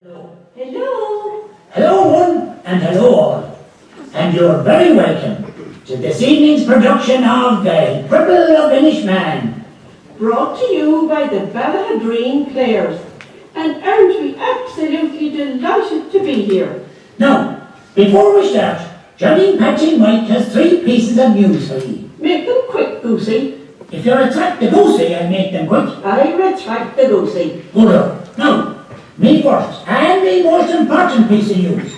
Hello. Hello one and hello all, and you're very welcome to this evening's production of the Cripple of Innis Mann. Brought to you by the Ballahadreen Players. And aren't we absolutely delighted to be here? Now, before we start, Johnny, Patsy, Mike has 3 pieces of news for you. Make them quick, Goosey. If you retract the goosey, I'll make them quick. I retract the Goosey. Good on. Now, me first, and the most important piece of news.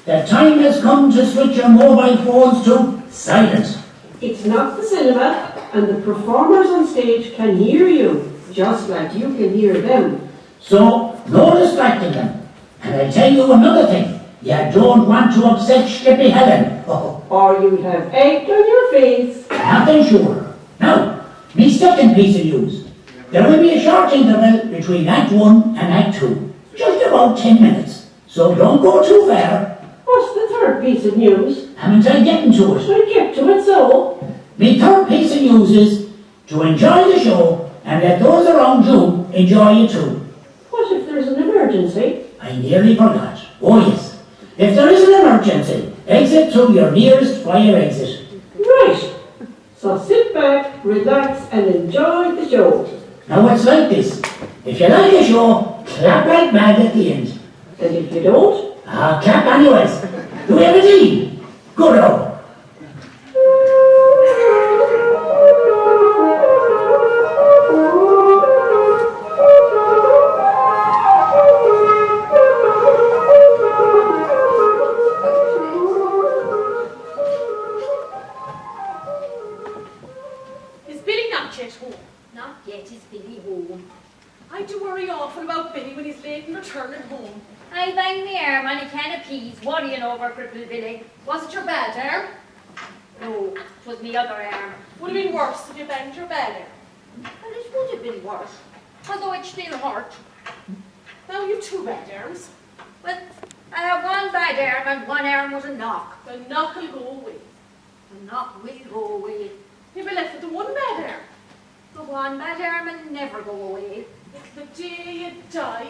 The time has come to switch your mobile phones to silent. It's not the cinema, and the performers on stage can hear you, just like you can hear them. So, no distracting them. And I tell you another thing. You don't want to upset Slippy Helen. Or you'll have egg on your face. Nothing sure. Now, me second piece of news. There will be a short interval between Act 1 and Act 2. Just about 10 minutes. So don't go too far. What's the third piece of news? Haven't I getting to it? We'll get to it so. My third piece of news is to enjoy the show and let those around you enjoy it too. What if there's an emergency? I nearly forgot. Oh yes. If there is an emergency, exit through your nearest fire exit. Right. So sit back, relax, and enjoy the show. Now it's like this. If you like a show, clap like mad at the end. And if you don't, Clap anyways. Do we have a deal? Good on. Is Billy not yet home? Not yet is Billy home. I do worry awful about Billy when he's late in returning home. I banged my arm on a can of peas, worrying over Cripple Billy. Was it your bad arm? No, it was my other arm. Would have been worse if you banged your bad arm. Well, it would have been worse, although it still hurt. Now you've 2 bad arms. Well, I have one bad arm and one arm was a knock. The knock will go away. The knock will go away. You'll be left with the 1 bad arm. The one bad arm will never go away. It's the day you die.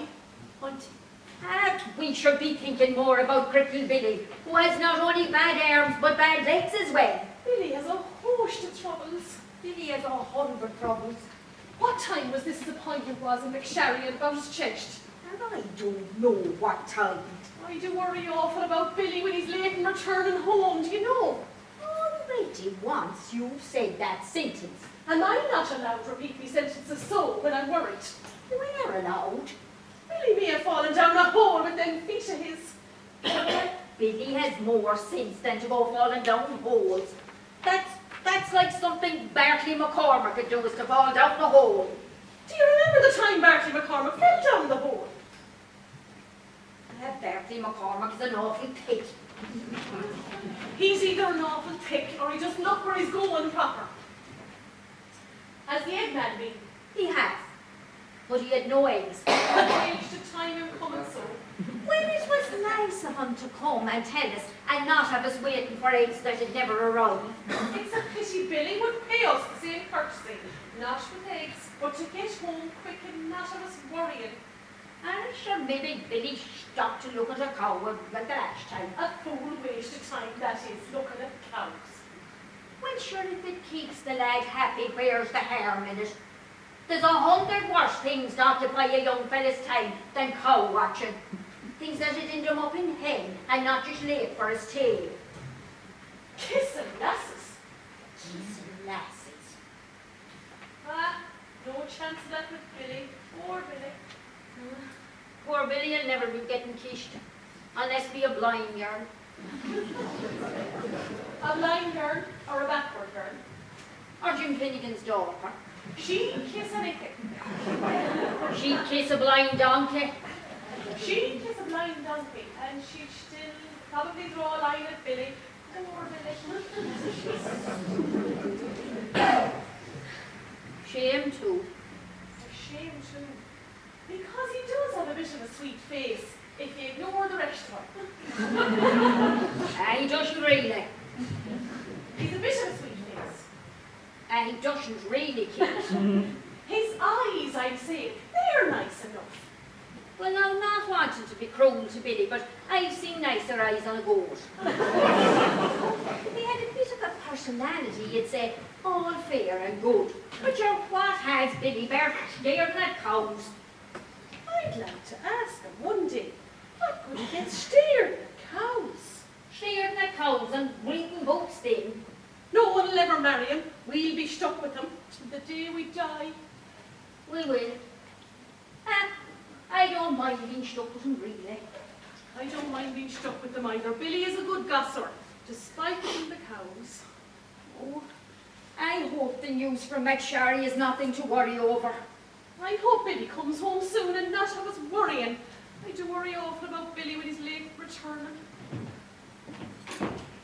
We should be thinking more about Cripple Billy, who has not only bad arms but bad legs as well. Billy has a host of troubles. Billy has 100 troubles. What time was this appointment was in McSharry about his chest? And I don't know what time. I do worry awful about Billy when he's late in returning home, do you know? Already once you've said that sentence. Am I not allowed to repeat me sentences so when I'm worried? You are allowed. Billy may have fallen down a hole with them feet of his. Billy has more sense than to go falling down holes. That's like something Bartley McCormick could do, is to fall down the hole. Do you remember the time Bartley McCormick fell down the hole? Bartley McCormick is an awful pig. He's either an awful pick or he doesn't look where he's going proper. Has the Eggman been? He has, but he had no eggs. Engaged to time him coming so. Well, it was nice of him to come and tell us, and not have us waiting for eggs that had never arrived. It's a pity Billy would pay us the same courtesy, not with eggs, but to get home quick and not have us worrying. And sure, maybe Billy stopped to look at a cow at the last time. A fool waste of time that is, looking at cows. Well, sure, if it keeps the lad happy, where's the harm in it? There's 100 worse things to occupy a young fella's time than cow watching. Things that'd end him up in hell and not just late for his tail. Kissing lasses. Kissing lasses. No chance of that with Billy. Poor Billy. Poor Billy'll never be getting kissed, unless be a blind girl. A blind girl or a backward girl? Or Jim Finnegan's daughter. She'd kiss anything. She'd kiss a blind donkey. She'd kiss a blind donkey, and she'd still probably draw a line at Billy. Poor Billy. Shame too. A shame too. Because he does have a bit of a sweet face, if you ignore the rest of him. He doesn't really. He's a bit of a sweet face. He doesn't really kiss. His eyes, I'd say, they're nice enough. Well, now, not what wanting to be cruel to Billy, but I've seen nicer eyes on a goat. If he had a bit of a personality, you'd say, all fair and good. But what has Billy Bear staring at cows? I'd like to ask him one day, what could he get staring at cows? Staring at cows and bringing goats in. No one will ever marry him. We'll be stuck with him till the day we die. We will. I don't mind being stuck with him, really. I don't mind being stuck with them either. Billy is a good gosser, despite being the cows. Oh, I hope the news from McSharry is nothing to worry over. I hope Billy comes home soon and not have us worrying. I do worry awful about Billy when he's late returning.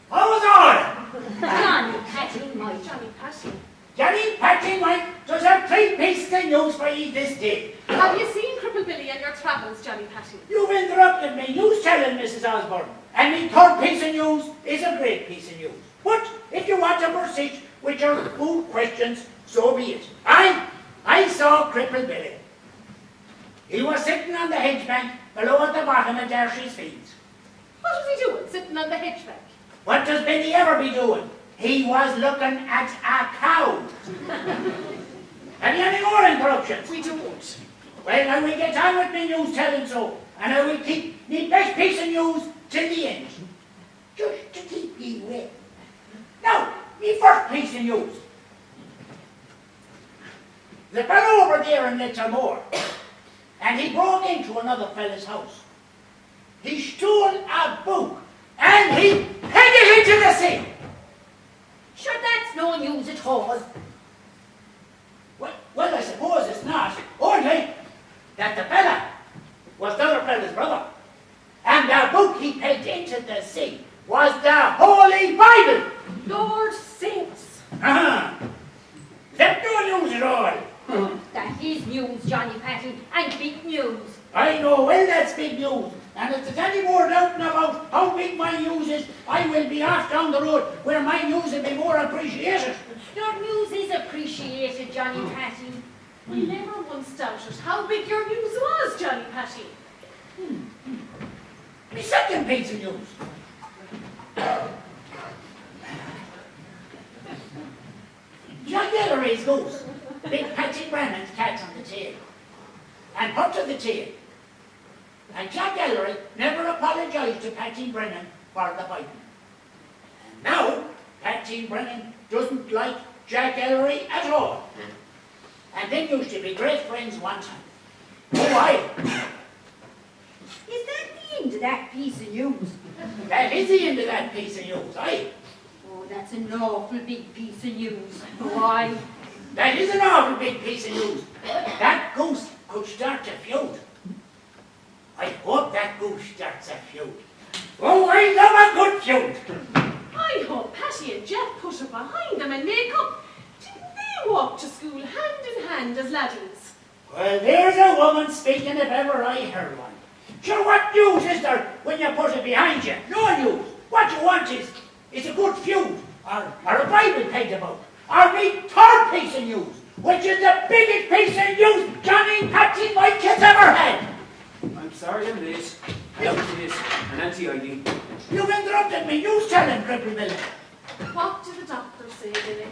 How was all? Johnny Patty, my Johnny Patty. Johnny Patty, Mike, does have 3 pieces of news for you this day. Have you seen Cripple Billy and your travels, Johnny Patty? You've interrupted me. News telling, Mrs. Osborne. And the 3rd piece of news is a great piece of news. But if you want to proceed with your good questions, so be it. I saw Cripple Billy. He was sitting on the hedge bank below at the bottom of Darcy's fields. What was he doing, sitting on the hedge bank? What does Billy ever be doing? He was looking at a cow. Have you any more interruptions? We don't. Well, I will get on with my news telling so, and I will keep the best piece of news till the end. Just to keep ye waiting. Now, my first piece of news. The fellow over there in Little Moor, and he broke into another fella's house. He stole a book, and he hid it into the sea. Sure, that's no news at all. Well, I suppose it's not, only that the fella was the other fella's brother, and the book he pegged into the sea was the Holy Bible. Lord saints. That's no news at all. That is news, Johnny Patty, and big news. I know well that's big news, and if there's any more doubting about how big my news is, I will be off down the road where my news will be more appreciated. Your news is appreciated, Johnny Patty. We never once doubted how big your news was, Johnny Patty. My second piece of news. John Ellery's goose bit Patsy Brannan's cat on the tail and put to the tail. And Jack Ellery never apologised to Patsy Brennan for the biting. And now Patsy Brennan doesn't like Jack Ellery at all. And they used to be great friends one time. Oh, aye. Is that the end of that piece of news? That is the end of that piece of news, aye. Oh, that's an awful big piece of news. Why? That is an awful big piece of news. That goose could start a feud. I hope that goose starts a feud. Oh, I love a good feud. I hope Patty and Jack put her behind them and make up. Didn't they walk to school hand in hand as laddies? Well, there's a woman speaking if ever I heard one. Sure, what news is there when you put it behind you? No news. What you want is a good feud, or a Bible page about, or the 3rd piece of news, which is the biggest piece of news Johnny Patsy Mike has ever had. I'm sorry I'm late. It is an anti-ID. You've interrupted me. News telling, Cripple Billy. What did the doctor say, Billy?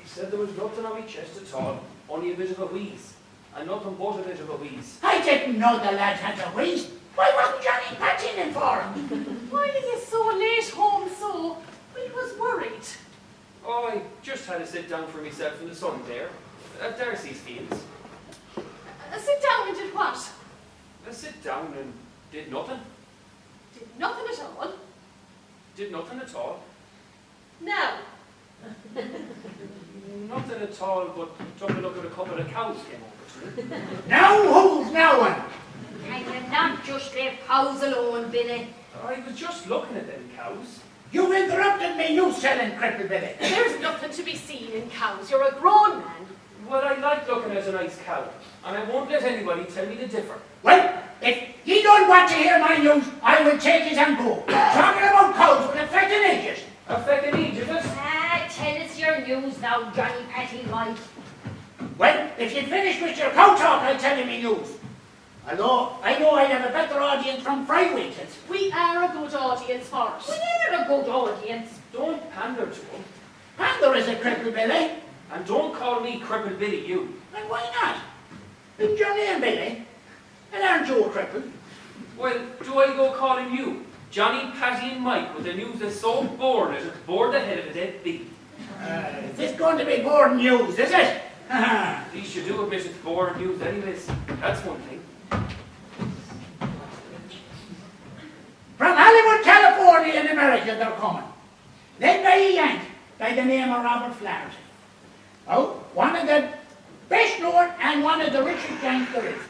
He said there was nothing on my chest at all, only a bit of a wheeze. And nothing but a bit of a wheeze. I didn't know the lad had a wheeze. Why wasn't Johnny Patty in for him? Why are you so late home so? We was worried. Oh, I just had to sit down for myself in the sun there, at Darcy's fields. Sit down and did what? I sit down and did nothing. Did nothing at all. Did nothing at all. Now, Nothing at all, but took a look at a couple of cows came over to me. Now who's now one? Can you not just leave cows alone, Billy? I was just looking at them cows. You've interrupted me news telling, Cripple Billy. there's nothing to be seen in cows. You're a grown man. Well, I like looking at a nice cow, and I won't let anybody tell me the difference. Well, if you don't want to hear my news, I will take it and go. Talking about cows will affect an ages. Affecting Egypt. Tell us your news now, Johnny Patty Mike. Well, if you finish with your cow talk, I'll tell you me news. Although I know I'd have a better audience from Friday. We are a good audience for it. We're a good audience. Don't pander to him. Pander is a Cripple, Billy. And don't call me Cripple Billy, you. And why not? Isn't your name Billy? And aren't you a cripple? Well, do I go calling you Johnny, Patty and Mike with the news that's so boring it'll bore the head of a dead bee? Is this going to be boring news, is it? At least you do admit it's boring news anyways. That's one thing. From Hollywood, California in America they're coming. Led by a Yank by the name of Robert Flaherty. Oh, one of the best known and one of the richest Yanks there is.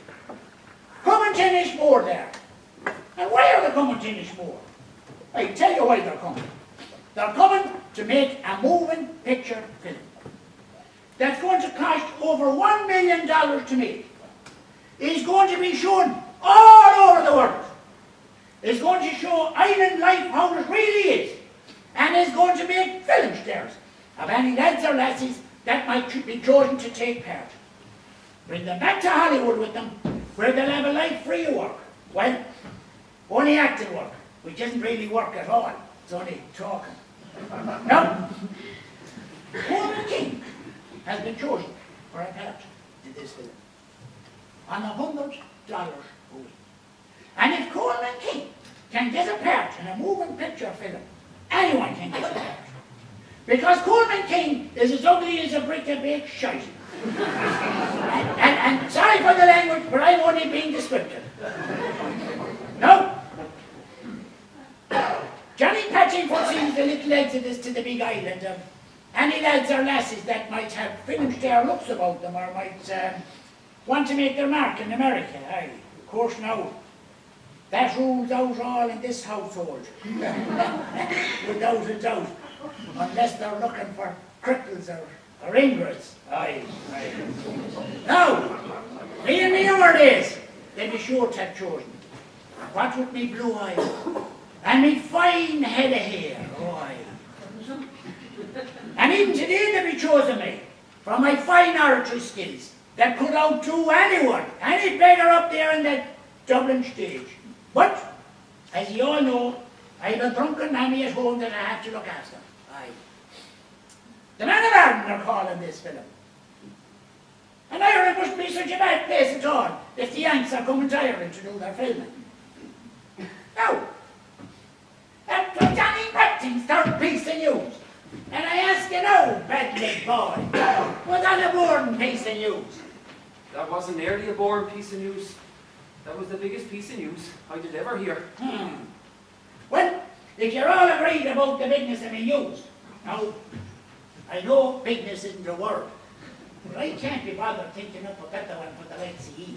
Coming to Innis there. And why are they coming to Innis? I can tell you why they're coming. They're coming to make a moving picture film. That's going to cost over $1 million to make. It's going to be shown all over the world. It's going to show island life how it really is. And it's going to make film stars of any lads or lassies that might be chosen to take part. Bring them back to Hollywood with them, where they'll have a life free of work. Well, only acting work, which isn't really work at all. It's only talking. No. Coleman King has been chosen for a part in this film. On $100 a week. And if Coleman King can get a part in a moving picture film, anyone can get a part. Because Coleman King is as ugly as a brick of baked shite. and sorry for the language, but I'm only being descriptive. No. Johnny Patching foresees the little exodus to the big island of any lads or lasses that might have film star looks about them or might want to make their mark in America. Aye, of course now, that rules out all in this household. Without a doubt. Unless they're looking for cripples or ingrates. Aye, aye. Now, me and me over days, they'd be sure to have chosen. What with me blue eyes and me fine head of hair, oh aye. And even today they'd be chosen me for my fine oratory skills that could outdo anyone, any beggar up there in that Dublin stage. But, as you all know, I have a drunken mammy at home that I have to look after. Aye. The Man of Arden are calling this film. And Ireland must be such a bad place at all if the Yanks are coming to Ireland to do their filming. Now, that was Johnny Patting's third piece of news. And I ask you now, bad-leg boy, was that a boring piece of news? That wasn't nearly a boring piece of news. That was the biggest piece of news I did ever hear. Well, if you're all agreed about the bigness of the news, now, I know bigness isn't a word, but I can't be bothered thinking up a better one for the likes of ye.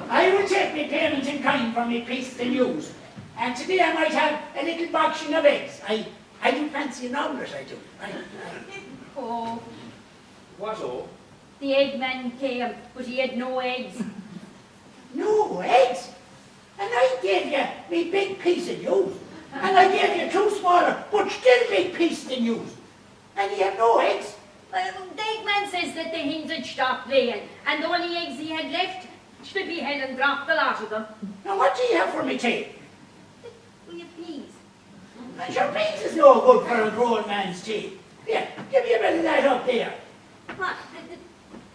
I will take my payment in kind for my piece of news, and today I might have a little boxing of eggs. I do fancy an omelette, I do. Oh, What oh? the eggman came, but he had no eggs. No eggs? And I gave you me big piece of news. And I gave you two smaller, but still big pieces of news. And you have no eggs? Well, the eggman says that the hens had stopped laying, and the only eggs he had left should be Helen dropped the lot of them. Now what do you have for me tea? Will you please? And sure, beans is no good for a grown man's tea. Here, give me a bit of that up there. What?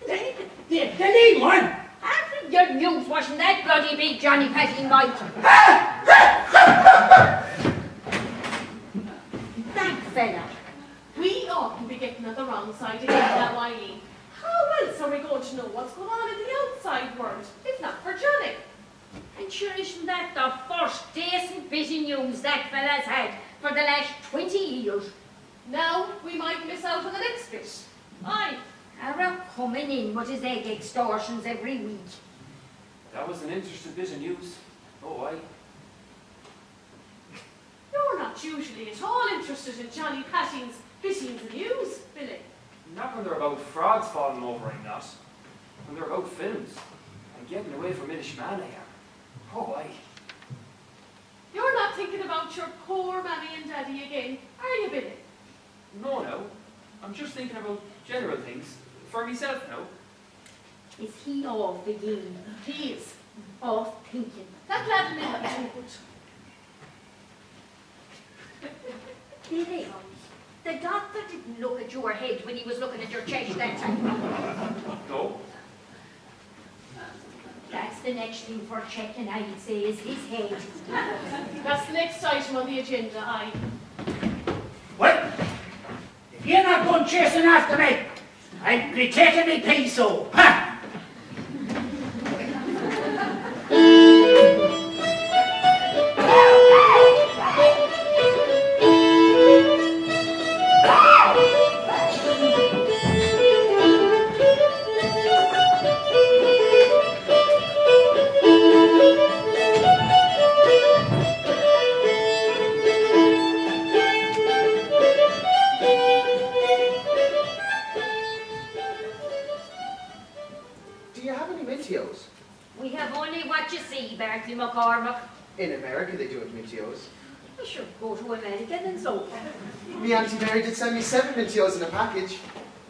The lean one. After your news wasn't that bloody big Johnny Patty Mike. That fella. We ought to be getting on the wrong side again now, Eileen. How else are we going to know what's going on in the outside world, if not for Johnny? And sure isn't that the first decent bit of news that fella's had for the last 20 years? Now we might miss out on the next bit. Aye. Harrow coming in with his egg extortions every week. That was an interesting bit of news. Oh, aye. You're not usually at all interested in Johnny Patting's bittings of news, Billy. Not when they're about frogs falling over, I'm not. When they're about films. And getting away from Innis Mann, I am. Oh, aye. You're not thinking about your poor mammy and daddy again, are you, Billy? No. I'm just thinking about general things. For myself now. Is he off again? He is. Off thinking? That lad will never do good. Billy, the doctor didn't look at your head when he was looking at your chest that time. No. That's the next thing for checking, I'd say, is his head. That's the next item on the agenda, aye. Well, if you're not going chasing after me, I'll be taking me piece so. Ha! We have only what you see, Bertie McCormick. In America they do it Mintios. I should go to America then so. Me Auntie Mary did send me 7 Mintios in a package.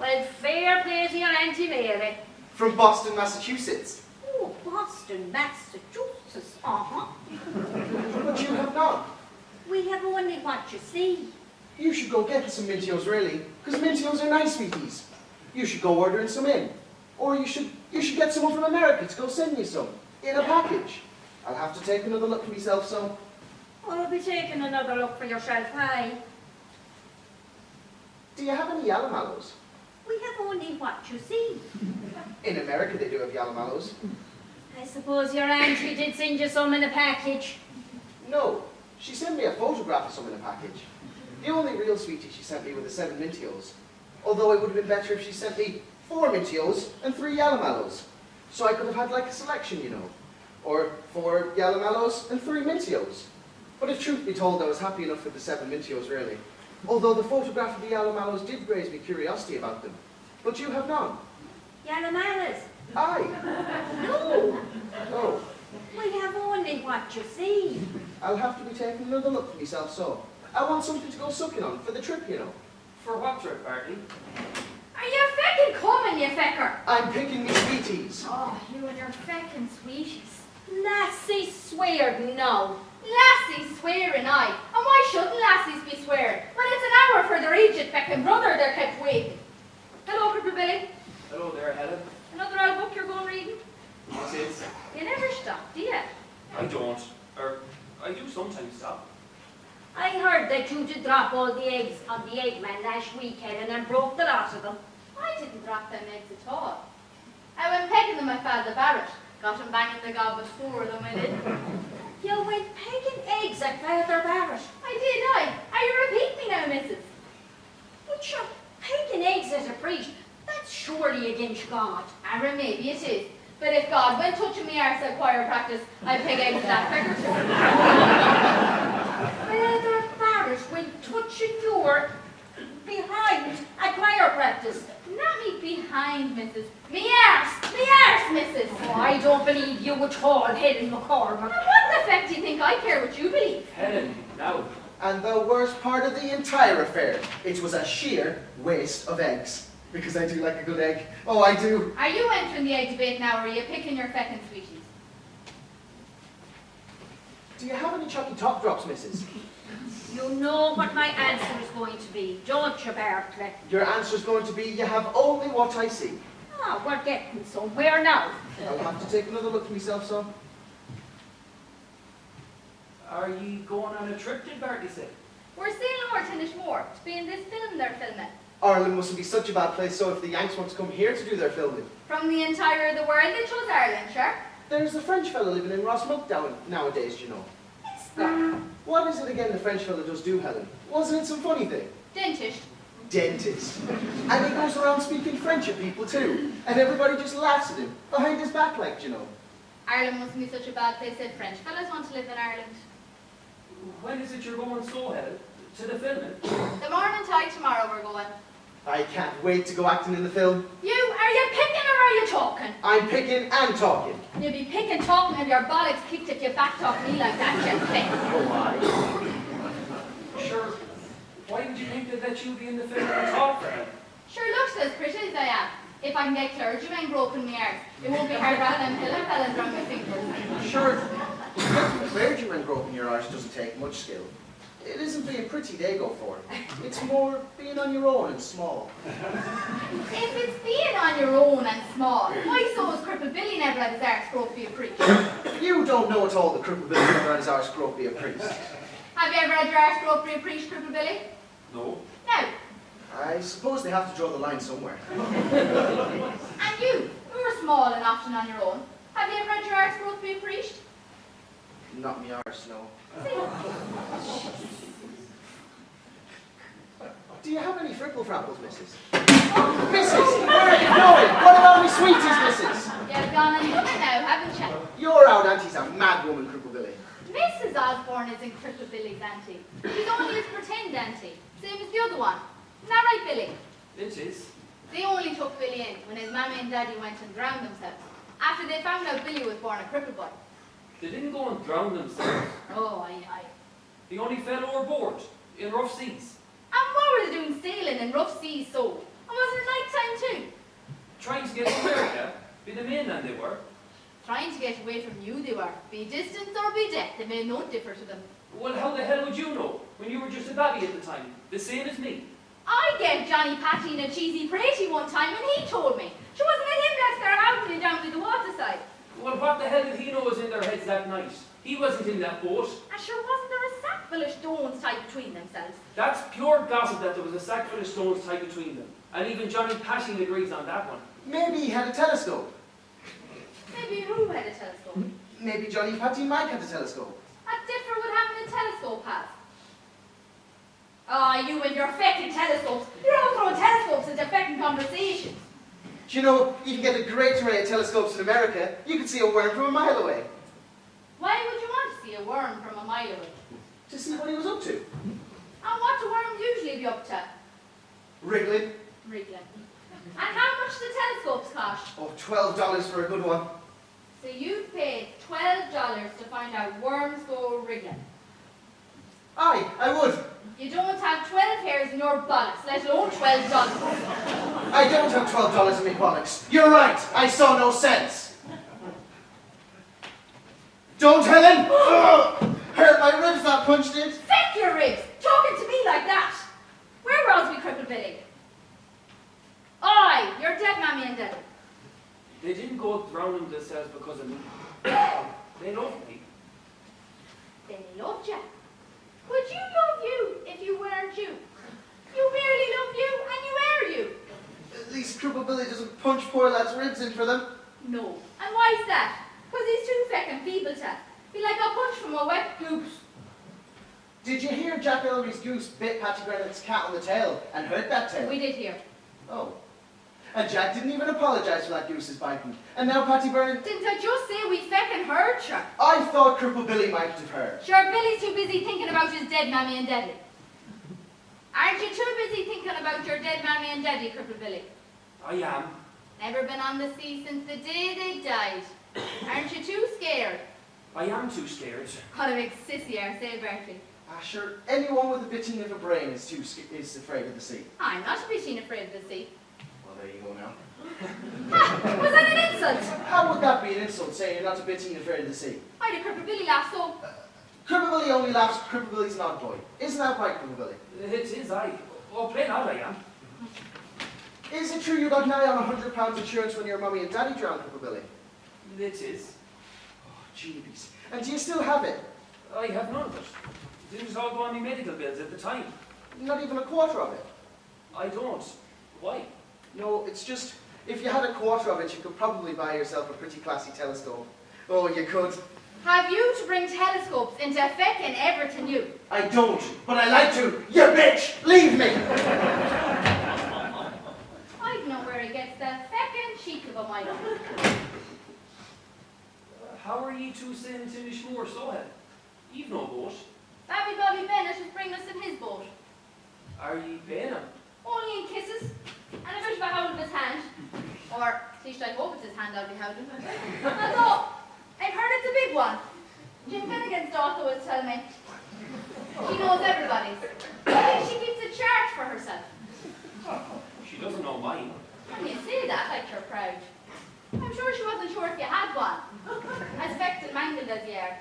Well, fair play to your Auntie Mary. From Boston, Massachusetts. Oh, Boston, Massachusetts. But you have not. We have only what you see. You should go get some Mintios really, because Mintios are nice sweeties. You should go ordering some in. Or you should get someone from America to go send you some, in a package. I'll have to take another look for myself, so. I'll be taking another look for yourself, aye. Do you have any yallomallows? We have only what you see. In America they do have yallomallows. I suppose your auntie did send you some in a package. No, she sent me a photograph of some in a package. The only real sweetie she sent me were the 7 Mintios. Although it would have been better if she sent me 4 Mintios and 3 yallomallows. So I could have had like a selection, you know. Or 4 yallomallows and 3 Mintios. But if truth be told, I was happy enough with the 7 Mintios, really. Although the photograph of the yallomallows did raise me curiosity about them. But you have none. Yallomallows? Aye. No. Oh, We have only what you see. I'll have to be taking another look for myself, so. I want something to go sucking on for the trip, you know. For what trip, Barty? Are you feckin' coming, you fecker? I'm picking me sweeties. Oh, you and your feckin' sweeties. Lassie sweared no. Lassie swearing aye. And why shouldn't lassies be swearing? When it's an hour for their aged feckin' brother they're kept waiting. Hello, Cripple Billy. Hello there, Helen. Another old book you're going reading? What is? You never stop, do you? I don't. Or, I do sometimes stop. I heard that you did drop all the eggs on the eggman last weekend and broke the lot of them. I didn't drop them eggs at all. I went pegging them at Father Barrett. Got him banging the gob with 4 of them in it. You went pegging eggs at Father Barrett. I did, aye. Are you repeat me now, missus? But you're pegging eggs as a priest. That's surely against God. Aaron, maybe it is. But if God went touching me arse at choir practice, I'd peg eggs at that figure too. Father Barrett went touching your behind at choir practice. Not me behind, missus. Me arse, missus. Oh, I don't believe you at all, Helen McCormick. Now, what the feck do you think I care what you believe? Helen, now. And the worst part of the entire affair, it was a sheer waste of eggs. Because I do like a good egg. Oh, I do. Are you entering the egg debate now, or are you picking your feckin' sweeties? Do you have any Chucky Top Drops, missus? You know what my answer is going to be, don't you, Bartley? Your answer's going to be, you have only what I see. Ah, we're getting somewhere now. I'll have to take another look for myself, so. Are you going on a trip, did Barty say? We're sailing over to Innismore to be in this film they're filming. Ireland mustn't be such a bad place, so if the Yanks want to come here to do their filming. From the entire of the world, they chose Ireland, sure. There's a French fella living in Rossmount nowadays, you know. It's that. What is it again the French fella does do, Helen? Wasn't it some funny thing? Dentist. Dentist. And he goes around speaking French at people too. And everybody just laughs at him, behind his back like, you know. Ireland mustn't be such a bad place if French fellas want to live in Ireland. When is it you're going so, Helen? To the filming? The morning tide tomorrow we're going. I can't wait to go acting in the film. Are you picking or are you talking? I'm picking and talking. You'll be picking talking if your bollocks kicked if you back talk me like that, you think. Oh, Sure. Why would you think that you'd be in the film at all, Fred? Sure looks as pretty as I am. If I can get clergymen groping me arse, it won't be hard rather than pillow fellas around my fingers. Sure, getting clergymen groping your arse doesn't take much skill. It isn't being pretty they go for. It's more being on your own and small. If it's being on your own and small, why so has Cripple Billy never had his arse groped be a priest? You don't know at all the Cripple Billy never had his arse groped be a priest. Have you ever had your arse groped be a priest, Cripple Billy? No. No. I suppose they have to draw the line somewhere. And you're small and often on your own. Have you ever had your arse groped be a priest? Not me arse, no. Do you have any fripple frapples, missus? Missus! Where are you going? What about me sweeties, missus? You've gone and done it now, haven't you? Your old auntie's a mad woman, Cripple Billy. Mrs. Osborne isn't Cripple Billy's auntie. She's only his pretend auntie, same as the other one. Isn't that right, Billy? It is. They only took Billy in when his mammy and daddy went and drowned themselves, after they found out Billy was born a cripple boy. They didn't go and drown themselves. Oh, aye. They only fell overboard in rough seas. And what were they doing sailing in rough seas so? And wasn't it night time too? Trying to get to America, be the mainland they were. Trying to get away from you they were. Be distance or be death, they made no differ to them. Well, how the hell would you know, when you were just a babby at the time? The same as me. I gave Johnny Patty a cheesy pratey one time and he told me. She wasn't let him left their house and down to the waterside. Well, what the hell did he know was in their heads that night? He wasn't in that boat. And sure wasn't there a sack full of stones tied between themselves? That's pure gossip that there was a sack full of stones tied between them. And even Johnny Patty agrees on that one. Maybe he had a telescope. Maybe who had a telescope? Maybe Johnny Patty Mike had a telescope. A differ would having a telescope has. Ah, you and your feckin' telescopes. You're all throwing telescopes into feckin' conversations. Do you know, you can get a great array of telescopes in America. You can see a worm from a mile away. Why would you want to see a worm from a mile away? To see what he was up to. And what do worms usually be up to? Wriggling. Wriggling. And how much do telescopes cost? Oh, $12 for a good one. So you paid $12 to find out worms go wriggling. Aye, I would. You don't have 12 hairs in your bollocks, let alone $12. I don't have $12 in me bollocks. You're right, I saw no sense. Don't, Helen! Ugh! Hurt my ribs that punch did. Feck your ribs! Talking to me like that! Where was we, Cripple Billy? Aye, you're dead, Mammy and Daddy. They didn't go drowning themselves because of me. They loved me. They loved you. Would you love you if you weren't you? You merely love you and you are you. At least Cripple Billy doesn't punch poor lads' ribs in for them. No. And why's that? Because he's too feckin' feeble to. Be like a punch from a wet goose. Did you hear Jack Ellery's goose bit Patty Bennett's cat on the tail and hurt that tail? We did hear. Oh. And Jack didn't even apologise for that goose's biting. And now Patty Byrne... Didn't I just say we feckin' heard, sure? I thought Cripple Billy might have heard. Sure, Billy's too busy thinking about his dead Mammy and Daddy. Aren't you too busy thinking about your dead Mammy and Daddy, Cripple Billy? I am. Never been on the sea since the day they died. Aren't you too scared? I am too scared. What a big sissy are, say Bertie. Ah, sure, anyone with a bitting of a brain is afraid of the sea. I'm not a bitting afraid of the sea. Well, there you go now. Ha! Was that an insult? How would that be an insult, saying you're not a bitting afraid of the sea? Why did Cripple Billy laugh so? Cripple Billy only laughs if Cripple Billy's an odd boy. Isn't that right, Cripple Billy? It is I. Oh, plain out I am. Is it true you got nigh on £100 insurance when your mummy and daddy drowned, Cripple Billy? It is. Oh, jeebies. And do you still have it? I have none of it. Didn't all go on my medical bills at the time. Not even a quarter of it? I don't. Why? No, it's just, if you had a quarter of it, you could probably buy yourself a pretty classy telescope. Oh, you could. Have you to bring telescopes into feckin' Everton, you? I don't, but I like to. You bitch! Leave me! I don't know where he gets that feckin' cheek of a mind. How are ye two sailing to Nishmore so ahead? You've no boat. Babby Bobby Bennett is bringing us in his boat. Are ye paying him? Only in kisses, and a bit of a howl of his hand. Or, at least I hope it's his hand I'll be howling. Although, I've heard it's a big one. Jim Finnegan's daughter was telling me. She knows everybody's. I think she keeps a charge for herself. She doesn't know mine. And you say that like you're proud. I'm sure she wasn't sure if you had one. As vexed and mangled as you are.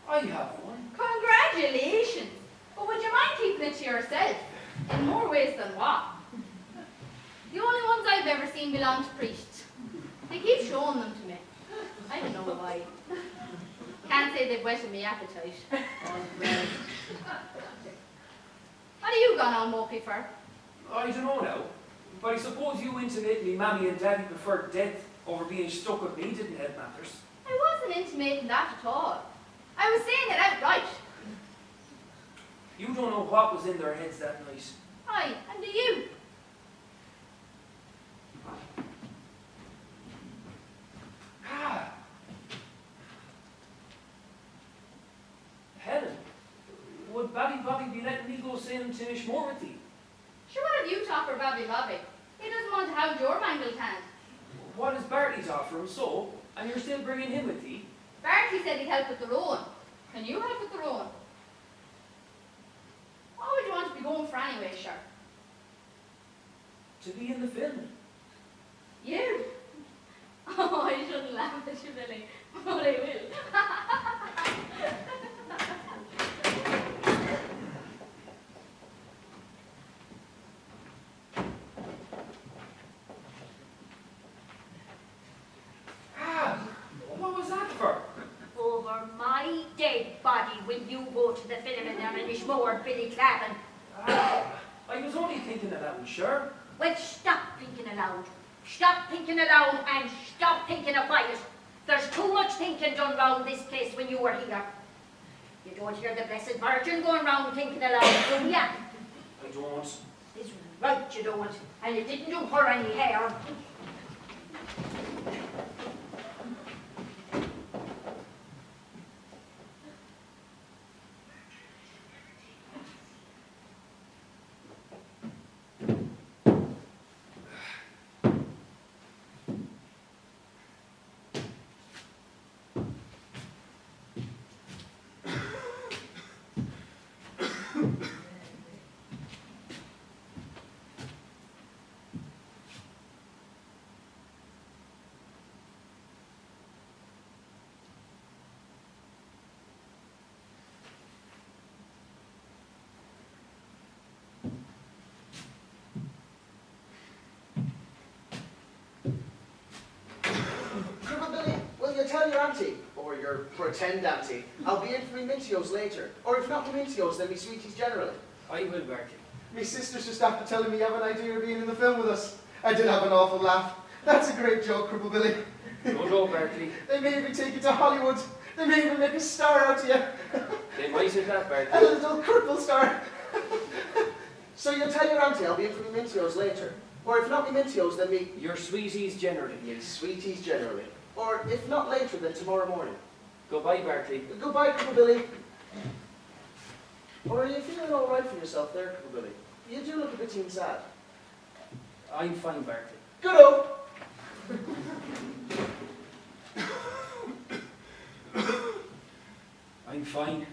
I have one. Congratulations! But would you mind keeping it to yourself? In more ways than one. The only ones I've ever seen belong to priests. They keep showing them to me. I don't know why. Can't say they've whetted my appetite. What are you gone on mopey for? I don't know now. But I suppose you intimated me Mammy and Daddy preferred death over being stuck with me didn't help matters. I wasn't intimating that at all. I was saying it outright. You don't know what was in their heads that night. Aye, and do you? Ah! Helen, would Bobby be letting me go sailing to Inishmore with thee? Sure, what have you to offer Bobby? He doesn't want to have your mangled hand. What is Bartley's offer him so, and you're still bringing him with thee? Bartley said he'd help with the rowing. Can you help with the rowing? What would you want to be going for anyway, sure? To be in the film. You? Oh, I shouldn't laugh at you, Billy. But I will. What was that for? Over my dead body will you go to the film in Inishmore, Billy Clavin. I was only thinking of that one, sure. Well, stop thinking aloud. Stop thinking aloud and stop thinking of quiet. There's too much thinking done round this place when you were here. You don't hear the Blessed Virgin going round thinking aloud, do ya? I don't. It's right you don't. And it didn't do her any harm. Tell your auntie, or your pretend auntie, I'll be in for me Mintios later. Or if not me Mintios, then me sweeties generally. I will, Bartley. Me sisters just after telling me you have an idea of being in the film with us. I did have an awful laugh. That's a great joke, Cripple Billy. Don't go, Bartley. They may even take you to Hollywood. They may even make a star out of you. They might have that, A Bartley. little cripple star. So you'll tell your auntie I'll be in for me Mintios later. Or if not me Mintios, then me... Your sweeties generally. Me sweeties generally. Or if not later, then tomorrow morning. Goodbye, Bartley. Goodbye, Cripple Billy. Or are you feeling all right for yourself there, Cripple Billy? You do look a bit team sad. I'm fine, Bartley. Good-o! I'm fine.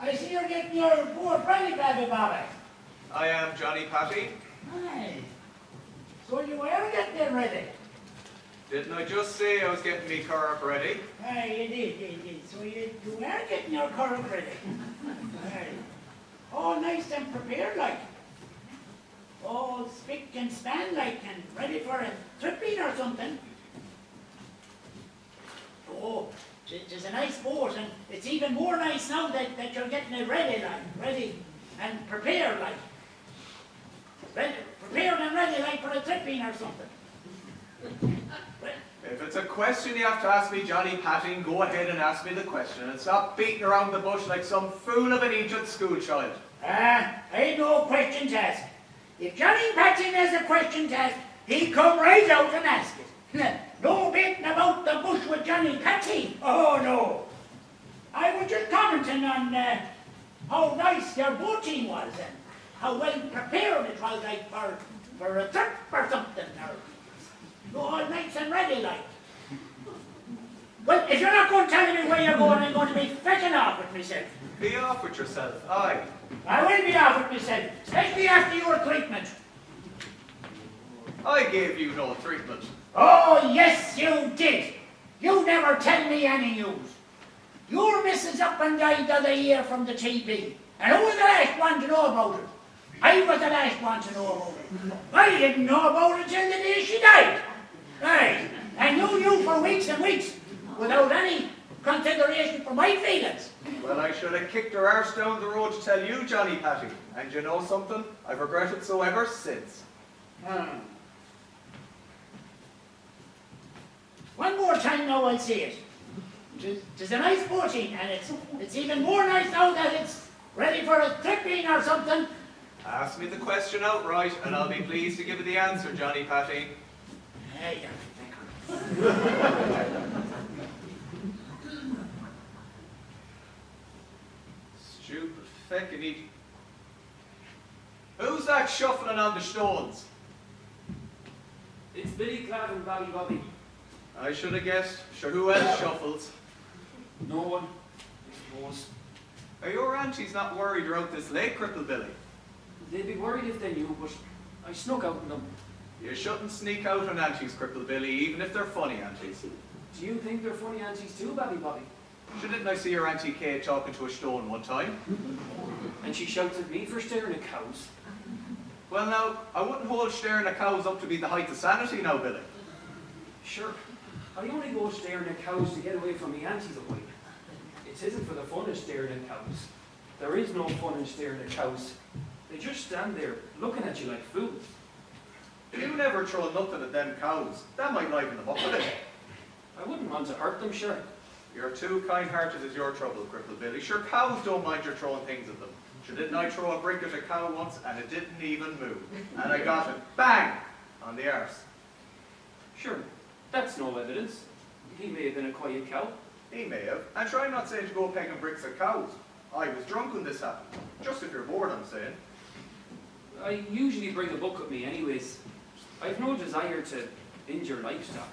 I see you're getting your poor Friday baby, Bobby. I am Johnny Patty. Aye. So you were getting it ready? Didn't I just say I was getting me car up ready? Aye, you did. So you were getting your current ready. Aye. All nice and prepared like. All spick and span like and ready for a tripping or something. Oh, it's a nice boat and it's even more nice now that you're getting it ready like. Ready and prepared like. Ready, prepared and ready like for a tripping or something. If it's a question you have to ask me, Johnny Patting, go ahead and ask me the question and stop beating around the bush like some fool of an ancient schoolchild. I ain't no questions asked. If Johnny Patching has a question to ask, he'd come right out and ask it. No beating about the bush with Johnny Patching. Oh, no. I was just commenting on how nice your boating was and how well prepared it was like for a trip or something. Or all nice and ready like. Well, if you're not going to tell me where you're going, I'm going to be fetching off with myself. Be off with yourself, aye. I will be off with myself, especially after your treatment. I gave you no treatment. Oh, yes, you did. You never tell me any news. Your missus up and died the other year from the TB. And who was the last one to know about it? I was the last one to know about it. I didn't know about it till the day she died. Aye, and you knew for weeks and weeks, without any consideration for my feelings. Well, I should have kicked her arse down the road to tell you, Johnny Patty. And you know something? I've regretted so ever since. One more time now I'll say it. It's a nice boating, and it's even more nice now that it's ready for a tripping or something. Ask me the question outright, and I'll be pleased to give you the answer, Johnny Patty. Hey, you're Stupid feckin' idiot. Who's that shuffling on the stones? It's Billy Clavin, Bally Bobby. I should have guessed. Sure, who else shuffles? No one, I suppose. Are your aunties not worried you're out this late, Cripple Billy? They'd be worried if they knew, but I snuck out on them. You shouldn't sneak out on aunties, Cripple Billy, even if they're funny aunties. Do you think they're funny aunties too, Bally Bobby? Sure, didn't I see your Auntie Kate talking to a stone one time? And she shouts at me for staring at cows. Well now, I wouldn't hold staring at cows up to be the height of sanity now, Billy. Sure, I only go staring at cows to get away from me aunties a while. It isn't for the fun of staring at cows. There is no fun in staring at cows. They just stand there, looking at you like fools. You never throw nothing at them cows. That might liven them up a bit. I wouldn't want to hurt them, sure. You're too kind-hearted as your trouble, Cripple Billy. Sure, cows don't mind you throwing things at them. Sure, didn't I throw a brick at a cow once, and it didn't even move. And I got it, bang, on the arse. Sure, that's no evidence. He may have been a quiet cow. He may have. And try not saying to go pegging bricks at cows. I was drunk when this happened. Just if you're bored, I'm saying. I usually bring a book with me anyways. I've no desire to injure livestock.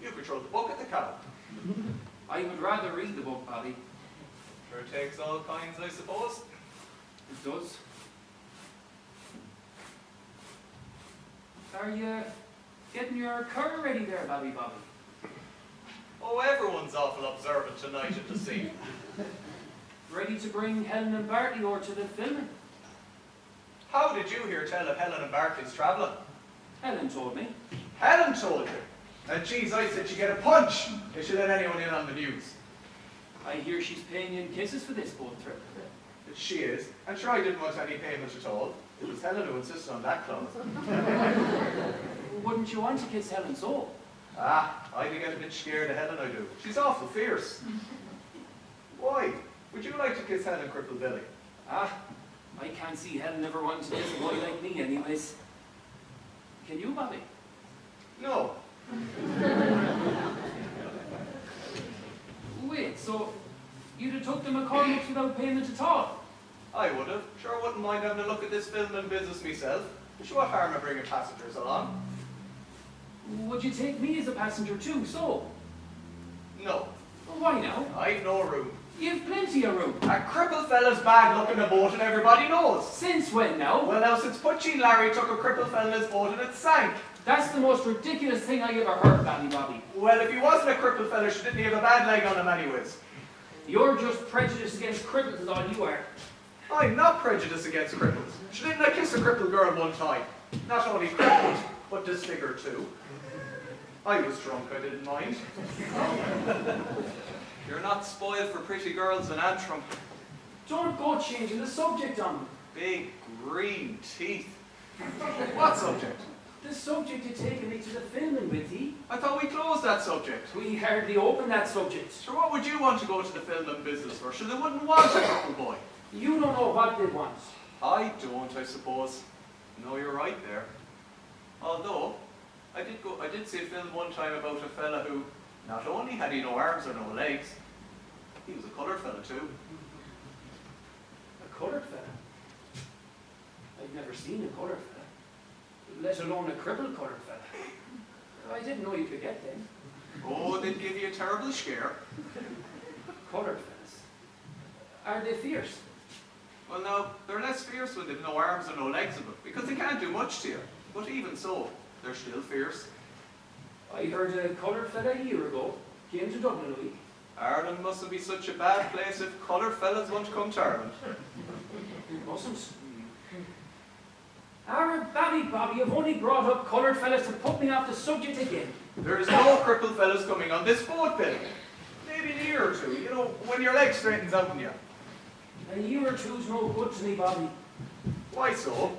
You could throw the book at the cow. I would rather read the book, Bobby. Sure takes all kinds, I suppose. It does. Are you getting your curry ready there, Bobby? Oh, everyone's awful observant tonight at the scene. Ready to bring Helen and Bartley over to the filming? How did you hear tell of Helen and Bartley's travelling? Helen told me. Helen told you? And geez, I said you get a punch if she let anyone in on the news. I hear she's paying you in kisses for this boat trip. She is. And sure I didn't want any payment at all. It was Helen who insisted on that clause. Wouldn't you want to kiss Helen so? Ah, I do get a bit scared of Helen, I do. She's awful fierce. Why? Would you like to kiss Helen, Cripple Billy? Ah, I can't see Helen ever wanting to kiss a boy like me anyways. Can you, Bobby? No. Wait, so you'd have took the McCormicks without payment at all? I would have. Sure wouldn't mind having a look at this filming business myself. Sure, what harm in bringing passengers along? Would you take me as a passenger too, so? No. Well, why now? I've no room. You've plenty of room. A crippled fella's bad luck in a boat and everybody knows. Since when now? Well now, since Putchie Larry took a crippled fella in his boat and it sank. That's the most ridiculous thing I ever heard, Bally Bobby. Well, if he wasn't a crippled fella, she didn't have a bad leg on him anyways. You're just prejudiced against cripples is all you are. I'm not prejudiced against cripples. She didn't I kiss a crippled girl one time. Not only crippled, but disfigured too. I was drunk, I didn't mind. You're not spoiled for pretty girls in Antrim. Don't go changing the subject on me. Big green teeth. What subject? The subject you're taking me to the filming with, he? I thought we closed that subject. We hardly opened that subject. So what would you want to go to the filming business for? Sure, they wouldn't want a crippled boy. You don't know what they want. I don't, I suppose. No, you're right there. Although, I did see a film one time about a fella who, not only had he no arms or no legs, he was a coloured fella too. A coloured fella? I've never seen a coloured fella, let alone a crippled coloured fella. I didn't know you could get them. Oh, they'd give you a terrible scare. Coloured fellas. Are they fierce? Well, no, they're less fierce when they've no arms or no legs of them, because they can't do much to you. But even so, they're still fierce. I heard a coloured fella a year ago came to Dublin a week. Ireland mustn't be such a bad place if coloured fellas won't come to Ireland. It mustn't. Our Bobby have only brought up coloured fellas to put me off the subject again. There's no crippled fellas coming on this boat, Billy. Maybe in a year or two, you know, when your leg straightens out in you. A year or two's no good to me, Bobby. Why so?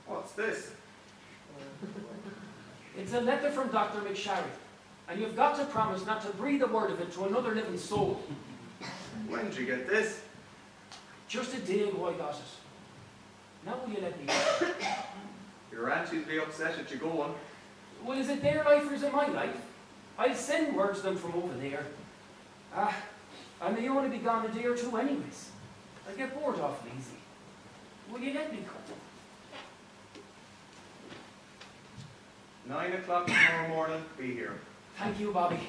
What's this? It's a letter from Dr. McSharry, and you've got to promise not to breathe a word of it to another living soul. When did you get this? Just a day ago I got it. Now will you let me go? Your auntie'd be upset at you going. Well, is it their life or is it my life? I'll send word to them from over there. I may only be gone a day or two anyways. I'll get bored awful easy. Will you let me go? 9 o'clock tomorrow morning, be here. Thank you, Bobby.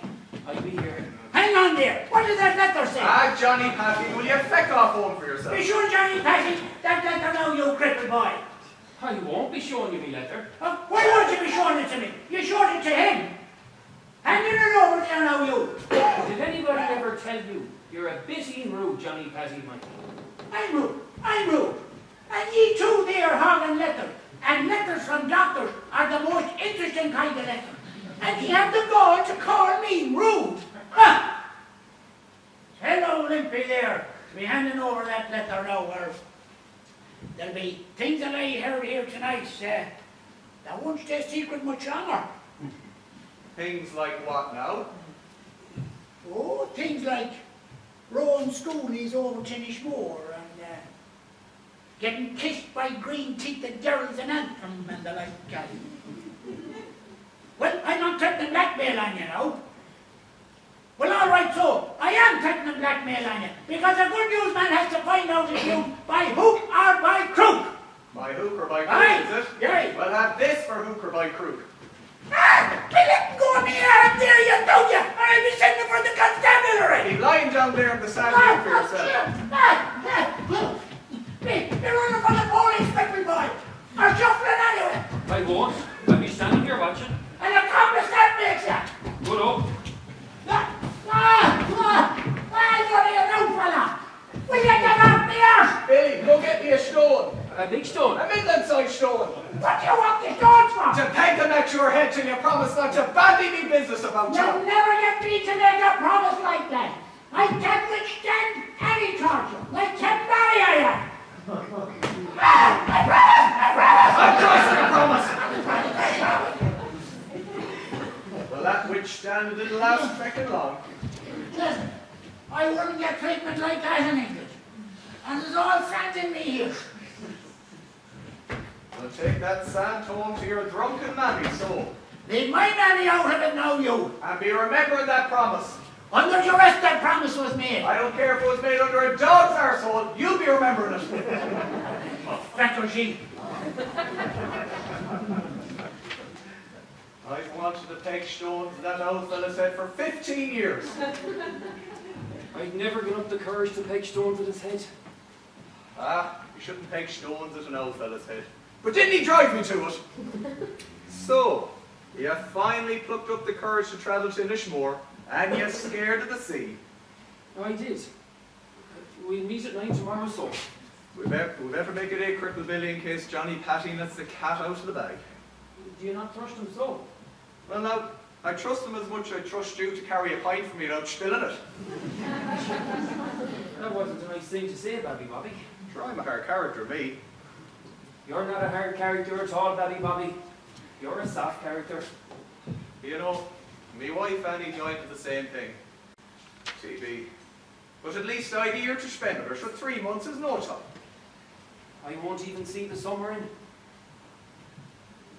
I'll be here. Hang on there. What does that letter say? Ah, Johnny Patty, will you feck off home for yourself? Be sure, Johnny Patty, that letter now, you crippled boy. I won't be showing you my letter. Why won't you be showing it to me? You showed it to him. Handing it over there now, you. Did anybody ever tell you you're a bit rude, Johnny Patty, Mike? I'm rude. I'm rude. And ye two there hogging letters. And letters from doctors are the most interesting kind of letters. And ye have the gall to call me rude. Huh? Hello, Limpy there. Be handing over that letter now, or there'll be things that I heard here tonight, that won't stay secret much longer. Things like what now? Oh, things like rowing schoolies over to Innismore and getting kissed by green-teethed girls in Antrim and the like. Well, I'm not threatening blackmail on you now. Well, all right, so I am threatening blackmail on you because a good news man has to find out if you by hook or by crook. By hook or by crook, Aye. is it? Aye. Well, have this for hook or by crook. Ah! Be letting go of me arm there, you don't you? Or I'll be sending for the constabulary. Be lying down there in the sand here for yourself. You're running from the police, cripple boy. Or shuffling anyway. I won't. I'll be standing here watching. And accomplice that makes you. Good up. What are you doing, fella? Will you get off me arse? Billy, go get me a stone. A big stone. A Midland-sized stone. What do you want the stones for? To peg them at your head till you promise not to bandy me business about You'll you. never get me to make a promise like that. I can withstand any torture. Like Ken Barry I am. I promise. Well, that withstand didn't last fucking long. Listen, I wouldn't get treatment like that in England. And there's all friends in me here. Well, take that sand home to your drunken mammy, so. Leave my nanny out of it now, you. And be remembering that promise. Under duress that promise was made. I don't care if it was made under a dog's arsehole, you'll be remembering it. Fat she. I've wanted to peg stones, that old fella said, for 15 years. I'd never get up the courage to peg stones at his head. Ah, you shouldn't peg stones at an old fella's head. But didn't he drive me to it? So, you finally plucked up the courage to travel to Innismore, and you're scared of the sea. I did. We'll meet at 9 tomorrow, so. We better make it a Cripple Billy in case Johnny Patty lets the cat out of the bag. Do you not trust him so? Well now, I trust him as much as I trust you to carry a pint for me without spilling it. That wasn't a nice thing to say, Babby Bobby. Sure, I'm a hard character, me. You're not a hard character at all, Babby Bobby. You're a soft character. You know, me wife Annie joined at the same thing. TB. But at least I'd a year to spend with her, so 3 months is no time. I won't even see the summer in.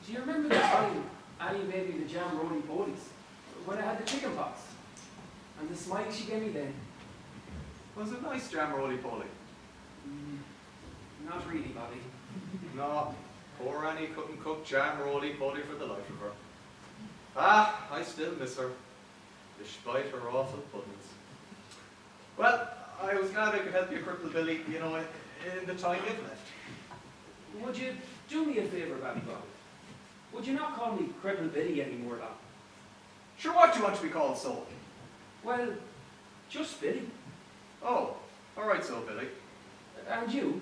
Do you remember the time Annie made me the jam roly-polies? When I had the chicken pox? And the smile she gave me then? Was it nice jam roly-poly? Not really, Bobby. No, poor Annie couldn't cook jam roly-poly for the life of her. Ah, I still miss her, despite her awful puddings. Well, I was glad I could help you, Cripple Billy, you know, in the time you've left. Would you do me a favour, Bobby Bob? Would you not call me Cripple Billy anymore, though? Sure, what do you want to be called, so? Well, just Billy. Oh, all right, so, Billy. And you?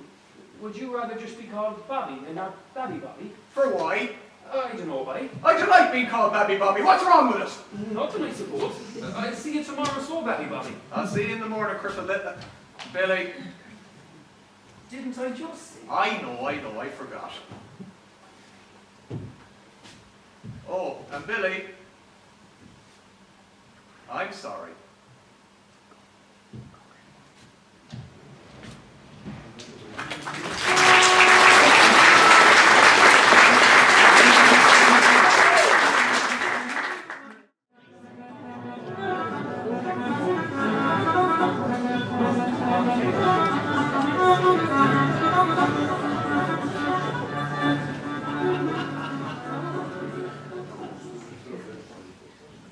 Would you rather just be called Bobby and not Babby Bobby? For why? I don't know, Bobby. I don't like being called Babby Bobby. What's wrong with it? Nothing, I suppose. I'll see you tomorrow, so Babby Bobby. I'll see you in the morning, Cripple Billy. Didn't I just say? I know, I forgot. Oh, and Billy, I'm sorry.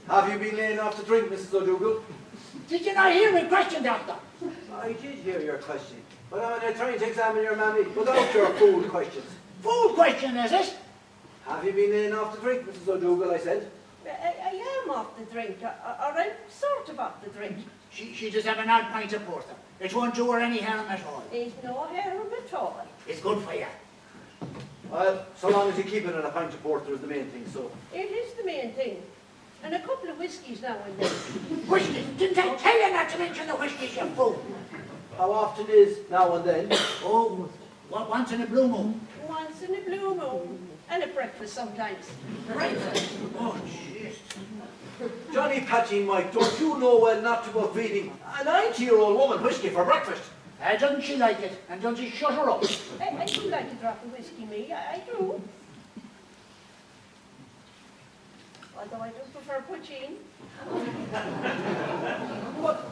Have you been laying off to drink, Mrs. O'Dougall? Did you not hear my question, Doctor? I did hear your question, but I'm trying to examine your mammy without your fool questions. Fool question, is it? Have you been laying off to drink, Mrs. O'Dougall, I said? I am off the drink, or I'm sort of off the drink. She just have an odd pint of porter. It won't do her any harm at all. There's no harm at all. It's good for you. Well, so long as you keep it on a pint of porter is the main thing, so. It is the main thing. And a couple of whiskies now and then. Whiskey? Didn't I tell you not to mention the whiskies, you fool? How often is now and then? Oh, once in a blue moon. Once in a blue moon. And a breakfast sometimes. Breakfast? Oh, jeez. Johnny Patty, Mike, don't you know well not to go feeding a 90-year-old woman whiskey for breakfast? Doesn't she like it? And doesn't she shut her up? I do like a drop of whiskey, me. I do. Although I do prefer poaching.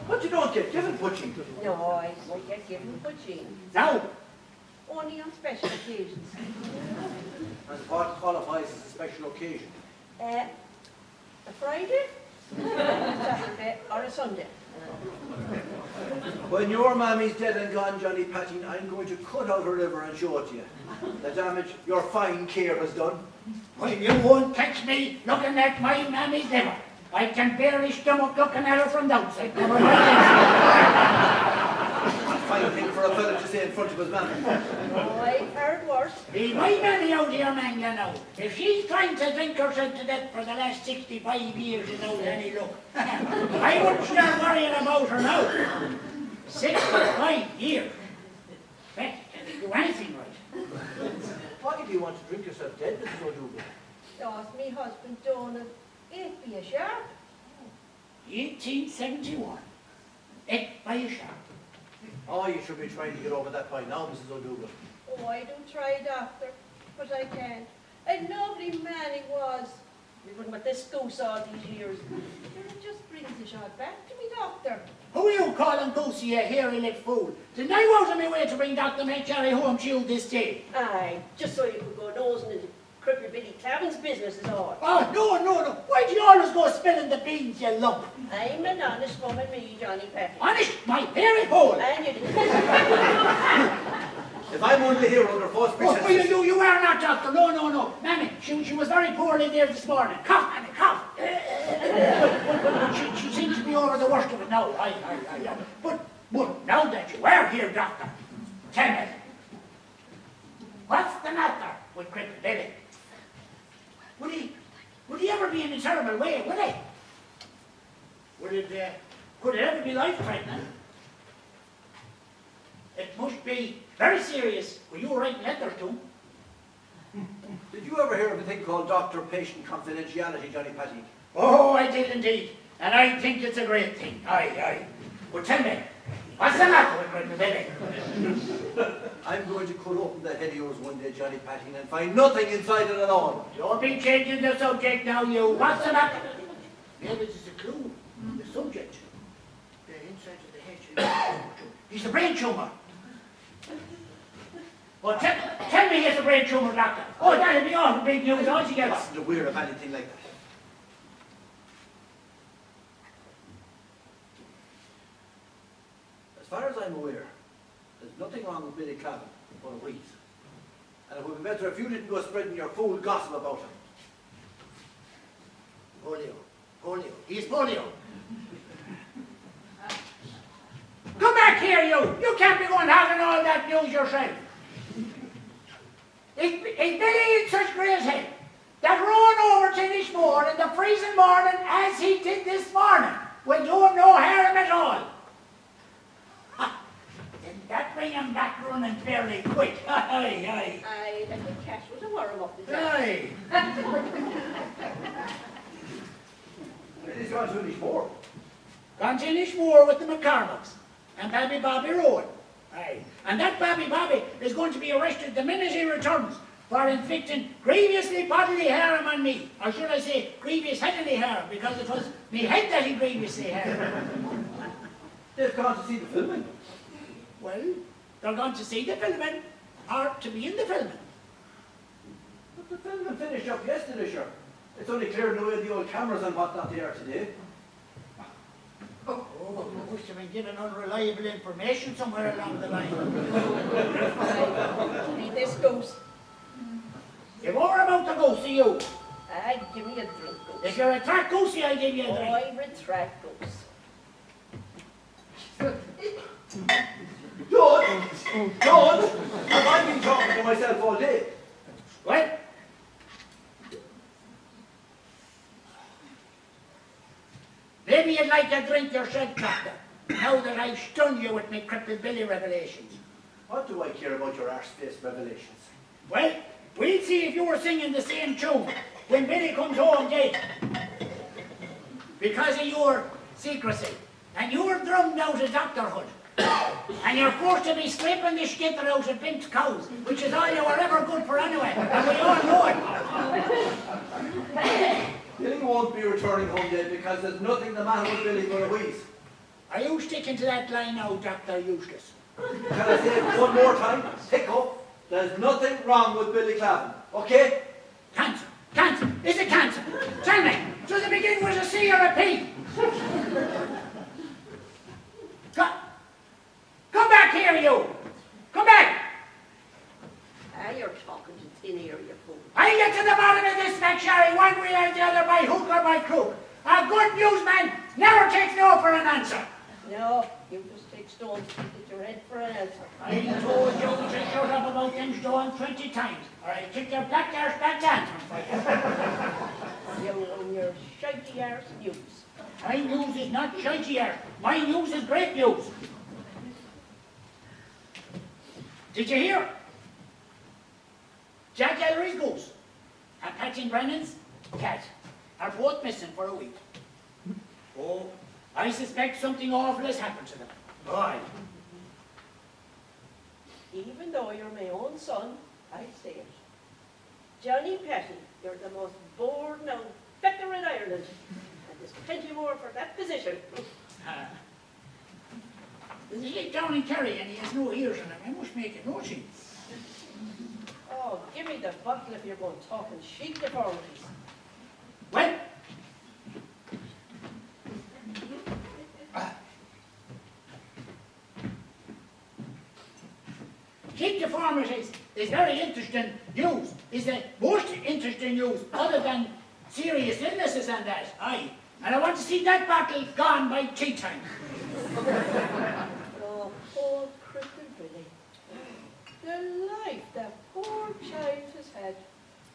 But you don't get given poaching. No, I get given poaching. No. Only on special occasions. And what qualifies as a special occasion? A Friday, a Saturday, or a Sunday. When your mammy's dead and gone, Johnny Patty, I'm going to cut out her liver and show it to you. The damage your fine care has done. Well, you won't catch me looking at my mammy's liver. I can barely stomach looking at her from the outside. Never mind. Fine thing for a fella to say in front of his mammy. Oh, I've heard worse. Leave my mammy out here, Mangla, now. If she's trying to drink herself to death for the last 65 years without any luck, I wouldn't start worrying about her now. 65 years. Bet, can they do anything right? Why do you want to drink yourself dead, Mrs. O'Dougall? Lost me husband, Donald. It be a sharp. 1871. It by a sharp. Oh, you should be trying to get over that by now, Mrs. O'Dougall. Oh, I do try, Doctor, but I can't. A lovely man he was. Living with this goose all these years. It just brings the shot back to me, Doctor. Who you calling Goosey a hairy-lipped fool? Didn't I go out of my way to bring Dr. McCharry home to you this day? Aye, just so you could go nosing into Cripple Billy Clavin's business is all. Oh, no. Why do you always go spilling the beans, you lump? I'm an honest woman, me, Johnny Patty. Honest, my hairy hole. And you didn't. If I'm only here under false pretenses... Oh, you are not, Doctor. No. Mammy, she was very poorly there this morning. Cough, Mammy, cough. she seems to be over the worst of it now. Aye. But now that you are here, Doctor, tell me, what's the matter with Cripple Billy? Would he ever be in a terrible way, would he? Could it ever be life-threatening? It must be very serious. Were you writing letters to him? Did you ever hear of a thing called doctor-patient confidentiality, Johnny Patty? Oh, I did indeed. And I think it's a great thing. Aye. Well, tell me, what's the matter with Cripple Billy? I'm going to cut open the head of yours one day, Johnny Patting, and find nothing inside it at all. Don't be changing the subject now, you. What's the matter? Maybe this is a clue. The subject. The inside of the head. He's the brain tumour. Well, tell me he's the brain tumour, doctor. Oh, that'll be all big news I altogether. wasn't aware of anything like that. As far as I'm aware, there's nothing wrong with Billy Clavin but a wheeze. And it would be better if you didn't go spreading your fool gossip about him. Polio. He's polio. Come back here, you! You can't be going having all that news yourself. Is Billy in such great health that rowing over to Innismore in the freezing morning as he did this morning will do him no harm at all? Didn't that bring him back running fairly quick? Aye. Aye, that the cash was a worm up the Aye. He's gone to Innismore. Gone to Innismore with the McCormicks and Babby Bobby Rowan. Aye. And that Babby Bobby is going to be arrested the minute he returns for inflicting grievously bodily harm on me. Or should I say grievous headily harm, because it was me head that he grievously harmed. They've gone to see the filming. Well, they're going to see the filming, or to be in the filming. But the filming finished up yesterday, sure. It's only clearing away the old cameras and whatnot they are today. Oh, I must have been given unreliable information somewhere along the line. Read this goose. You're more about the goosey, you. Aye, give me a drink, goose. If you're a track goosey, I'll give you a drink. I retract, goose. George, have I been talking to myself all day? What? Maybe you'd like to drink yourself, doctor, now that I've stunned you with me Cripple Billy revelations. What do I care about your arse-faced revelations? Well, we'll see if you were singing the same tune when Billy comes home dead. Because of your secrecy, and you're drummed out of doctorhood, and you're forced to be scraping the skitter out of bent cows, which is all you were ever good for anyway, and we all know it. Billy won't be returning home dead because there's nothing the matter with Billy but a wheeze. Are you sticking to that line now, Dr. Eustace? Can I say it one more time? Pick up. There's nothing wrong with Billy Clavin, okay? Cancer. Is it cancer? Tell me, does it begin with a C or a P? Come back here, you! Come back! Ah, you're talking to thin air, you fool. I get to the bottom of this, McSherry, one way or the other, by hook or by crook. A good newsman never takes no for an answer. No, you just take stones to hit your head for an answer. I told you to shut up about them stones 20 times, or I kick your black arse back down for you. You and your shaggy arse news. My news is not shaggy arse. My news is great news. Did you hear? Jack Ellery's goose and Patsy Brennan's cat are both missing for a week. Oh, I suspect something awful has happened to them. Boy. Even though you're my own son, I say it. Johnny Petty, you're the most born-out fecker in Ireland. And there's plenty more for that position. There's a heap down in Kerry and he has no ears in him. I must make a note of him. Oh, give me the bottle if you're going talking sheep deformities. Well, sheep deformities is very interesting news. Is the most interesting news other than serious illnesses and that. Aye. And I want to see that bottle gone by tea time. Oh, poor Cripple Billy. The life that poor child has had.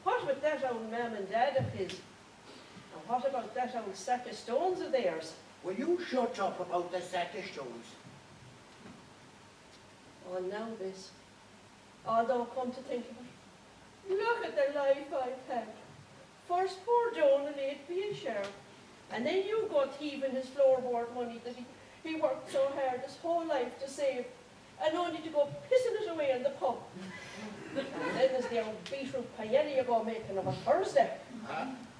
What with that old mam and dad of his? And what about that old sack of stones of theirs? Will you shut up about the sack of stones? Oh, now this. Although, come to think of it, look at the life I've had. First poor Donal laid me in share, And then you go thieving his floorboard money that he worked so hard his whole life to save, and only to go pissing it away in the pub. And then there's the old beetroot paella you go making on a Thursday.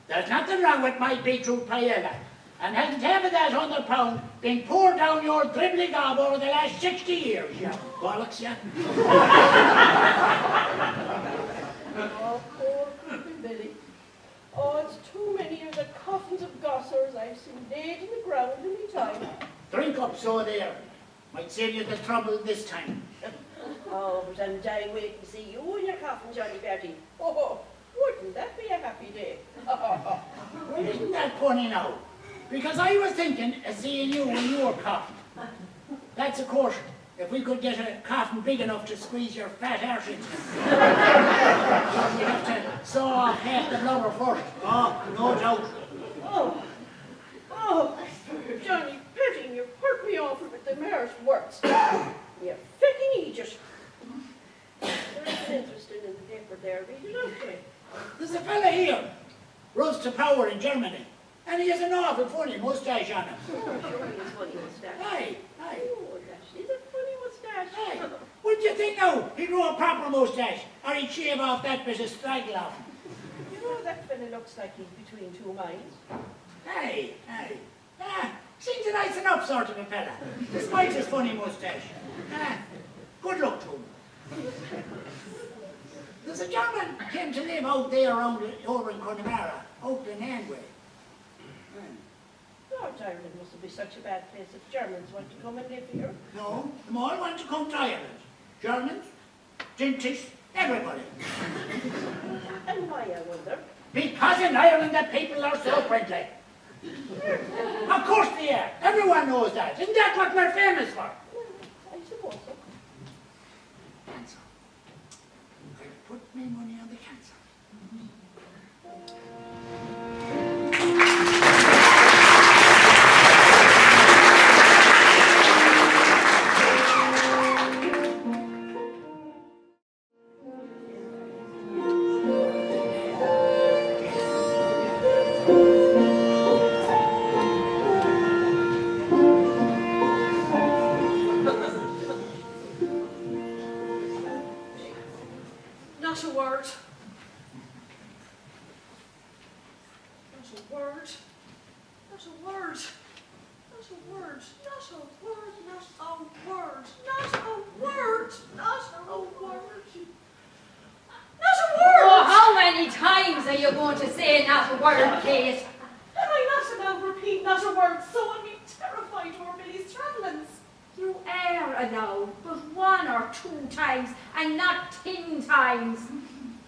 There's nothing wrong with my beetroot paella. And hasn't half of that £100 been poured down your dribbly gob over the last 60 years, you bollocks, you? Oh, poor Cripple Billy. Oh, it's too many of the coffins of gossers I've seen laid in the ground in me time. Drink up so there. Might save you the trouble this time. Oh, but I'm dying waiting to see you in your coffin, Johnny Betty. Oh, wouldn't that be a happy day? Well, isn't that funny now? Because I was thinking of seeing you when you were coffin. That's of course, if we could get a coffin big enough to squeeze your fat arse into. You have to saw off half the blubber first. Oh, no doubt. Oh, Johnny Betty, you hurt me off with the mare's words. You fecking idiot. There's an interesting in the paper there, read it out to me. There's a fella here, rose to power in Germany, and he has an awful funny moustache on him. Oh, sure he has funny moustache. Aye, aye. Oh, that is a funny moustache. Aye. What do you think now? He'd grow a proper moustache, or he'd shave off that bit of straggle off him. You know, that fella looks like he's between two minds. Aye, aye. Ah, seems a nice enough sort of a fella, despite his funny moustache. Ah, good luck to him. There's a German came to live out there over in Connemara, out in Anway. Lord, Ireland mustn't be such a bad place if Germans want to come and live here. No, them all want to come to Ireland. Germans, Gentish, everybody. And why, I wonder? Because in Ireland the people are so friendly. Of course they are. Everyone knows that. Isn't that what we're famous for? I suppose so. Cancer. I put my money on the cancer. Not a word. Not a word. Not a word. Not a word. Not a word. Not a word. Not a word. Not a word. Not a word. Oh, how many times are you going to say not a word, Kate? Am I not allowed to repeat not a word, so I'll be terrified over Billy's travellings? You are allowed, but 1 or 2 times, and not 10 times.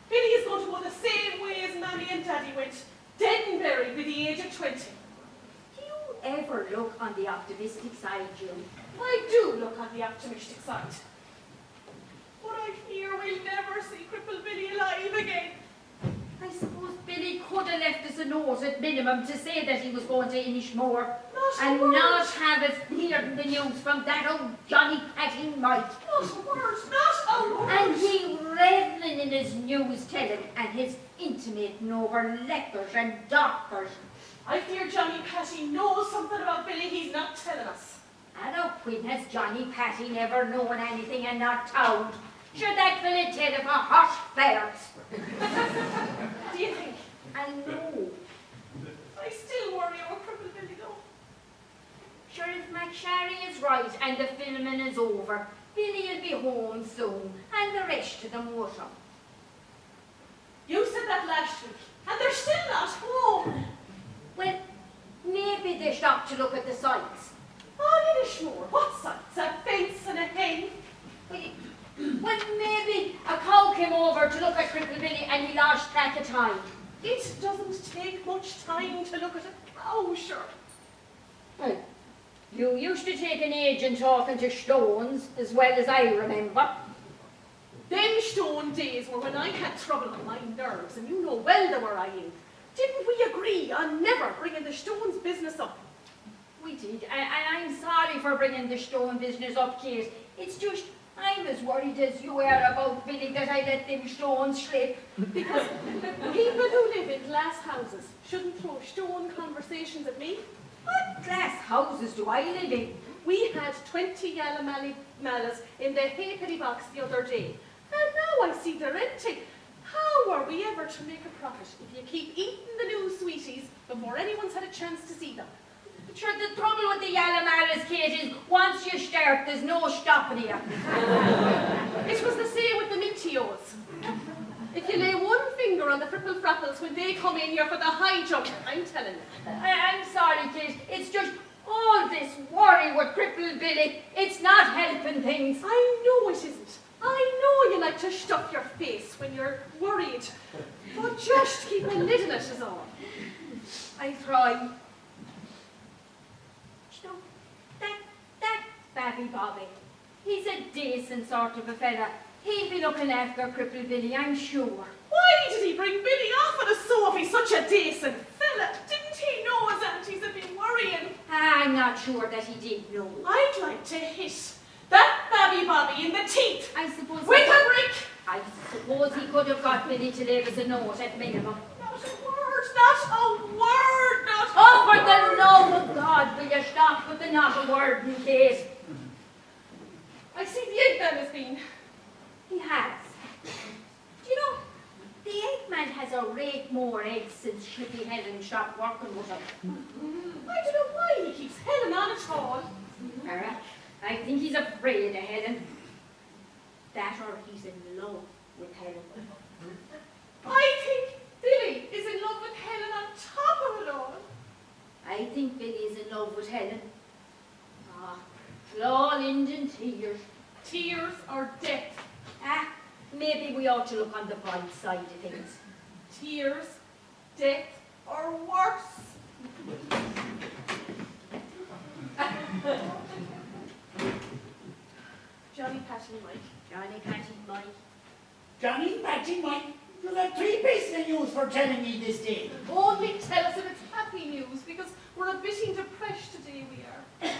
Billy is going to go the same way as Mammy and Daddy went, dead and buried by the age of 20. Do you ever look on the optimistic side, Jim? I do look on the optimistic side. But I fear we'll never see Cripple Billy alive again. I suppose Billy could have left us a note at minimum to say that he was going to Innismore and not have us hearing the news from that old Johnny Patty mite. Not a word, not a word. And he reveling in his news telling and his intimating over lectors and doctors. I fear Johnny Patty knows something about Billy he's not telling us. And when has Johnny Patty never known anything and not told? Should that fella tell him a hot farts? Do you think? I know. I still worry over Cripple Billy though. Sure, if McSharry is right and the filming is over, Billy'll be home soon, and the rest of them won't. You said that last week, and they're still not home. Well, maybe they stopped to look at the sights. Oh, Innismore, what sights? A fence and a hen? Well, maybe a cow came over to look at Cripple Billy and he lost track of time. It doesn't take much time to look at a cow, sure. Well, you used to take an agent off into stones, as well as I remember. Them stone days were when I had trouble on my nerves, and you know well they were I in. Didn't we agree on never bringing the stones business up? We did, and I'm sorry for bringing the stone business up, Kate. It's just, I'm as worried as you are about Billy that I let them stones slip. Because people who live in glass houses shouldn't throw stone conversations at me. What glass houses do I live in? We had 20 yellow mallas in the halfpenny box the other day, and now I see they're empty. How are we ever to make a profit if you keep eating the new sweeties before anyone's had a chance to see them? Sure, the trouble with the yellow mallas, Kate, is once you start, there's no stopping you. It was the same with the Mintios. If you lay one finger on the Cripple frapples when they come in here for the high jump, I'm telling you. I'm sorry, Kate, it's just all this worry with Cripple Billy. It's not helping things. I know it isn't. I know you like to stuff your face when you're worried, but just keep a lid on it is all. I try. You know, that Babby Bobby, he's a decent sort of a fella. He'll be looking after Cripple Billy, I'm sure. Why did he bring Billy off on a sofa if he's such a decent fella? Didn't he know his aunties had been worrying? I'm not sure that he did know. I'd like to hit that Babby Bobby in the teeth I suppose... with a brick! I suppose he could have got Billy to leave us a note at minimum. Not a word, not a word, not a Oh, for word. the love of God, will you stop with the not a word in case? I see the Eggman has been. He has. Do you know, the Eggman has a rate more eggs since Slippy Helen stopped working with him. I don't know why he keeps Helen on at all. I think he's afraid of Helen. That or he's in love with Helen. I think Billy is in love with Helen on top of it all. I think Billy is in love with Helen. Claw Linden tears. Tears or death. Maybe we ought to look on the bright side of things. Tears, death, or worse. Johnny, Patty, Mike. Johnny, Patty, Mike. Johnny, Patty, Mike, you got 3 pieces of news for telling me this day. Only tell us if it's happy news, because we're a bit depressed today, we are.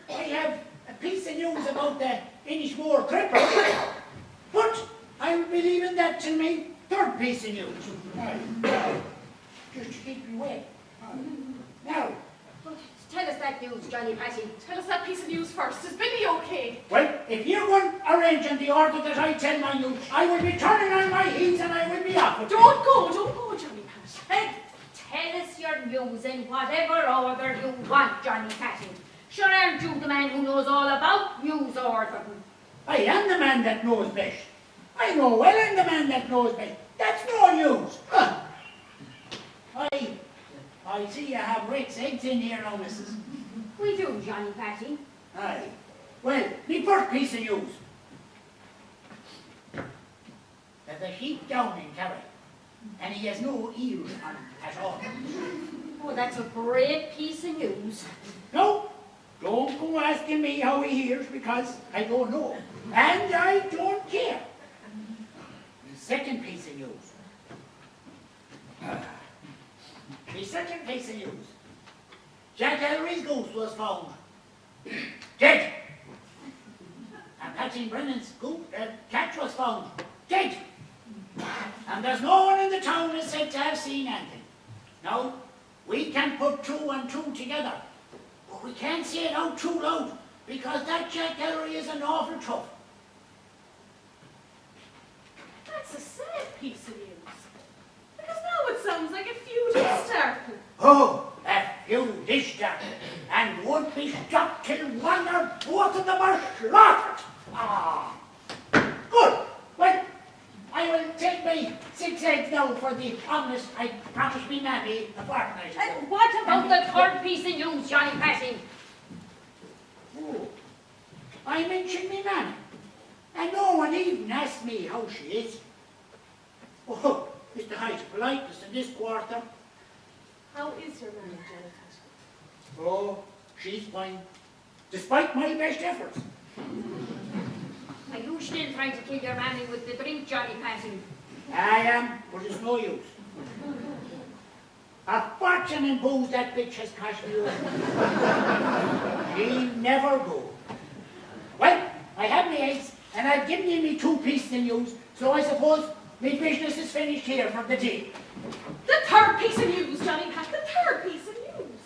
I have a piece of news about the Innis Cripple, but I will be leaving that till my 3rd piece of news. Just to keep you away. Now, Tell us that news, Johnny Patty. Tell us that piece of news first. Is Billy okay? well, if you're going to arrange in the order that I tell my news, I will be turning on my heels and I will be off. Don't go, Johnny Pat. Tell us your news in whatever order you want, Johnny Patty. Sure, aren't you the man who knows all about news ordering? I am the man that knows best. I know well I'm the man that knows best. That's no news. Huh. I see you have Rick's eggs in here now, missus. We do, Johnny Patty. Aye. Well, my first piece of news. There's a sheep down in Kerry, and he has no ears on him at all. Oh, that's a great piece of news. No, don't go asking me how he hears, because I don't know. And I don't care. The second piece of news. The second piece of news. Jack Ellery's ghost was found dead. And Patsy Brennan's cat was found dead. And there's no one in the town that's said to have seen anything. Now, we can put 2 and 2 together, but we can't say it out too loud, because that Jack Ellery is an awful tough. That's a sad piece of news. Because now it sounds like a feud is starting. Oh, a feud is starting, and won't be stopped till one or both of them are slaughtered. Ah, good. Well, I will take my 6 eggs now for the omelette I promised me mammy a fortnight ago. And what about the 3rd piece of news, Johnny Patty? Oh, I mentioned me mammy, and no one even asked me how she is. Oh, it's the height of politeness in this quarter. How is your man, Johnny Pat? Oh, she's fine, despite my best efforts. Are you still trying to kill your mammy with the drink, Johnny Patty? I am, but it's no use. A fortune in booze that bitch has cost me over. She'll never go. Well, I have my eggs, And I've given you me 2 pieces of news, so I suppose my business is finished here for the day. The third piece of news, Johnny Pat, the third piece of news.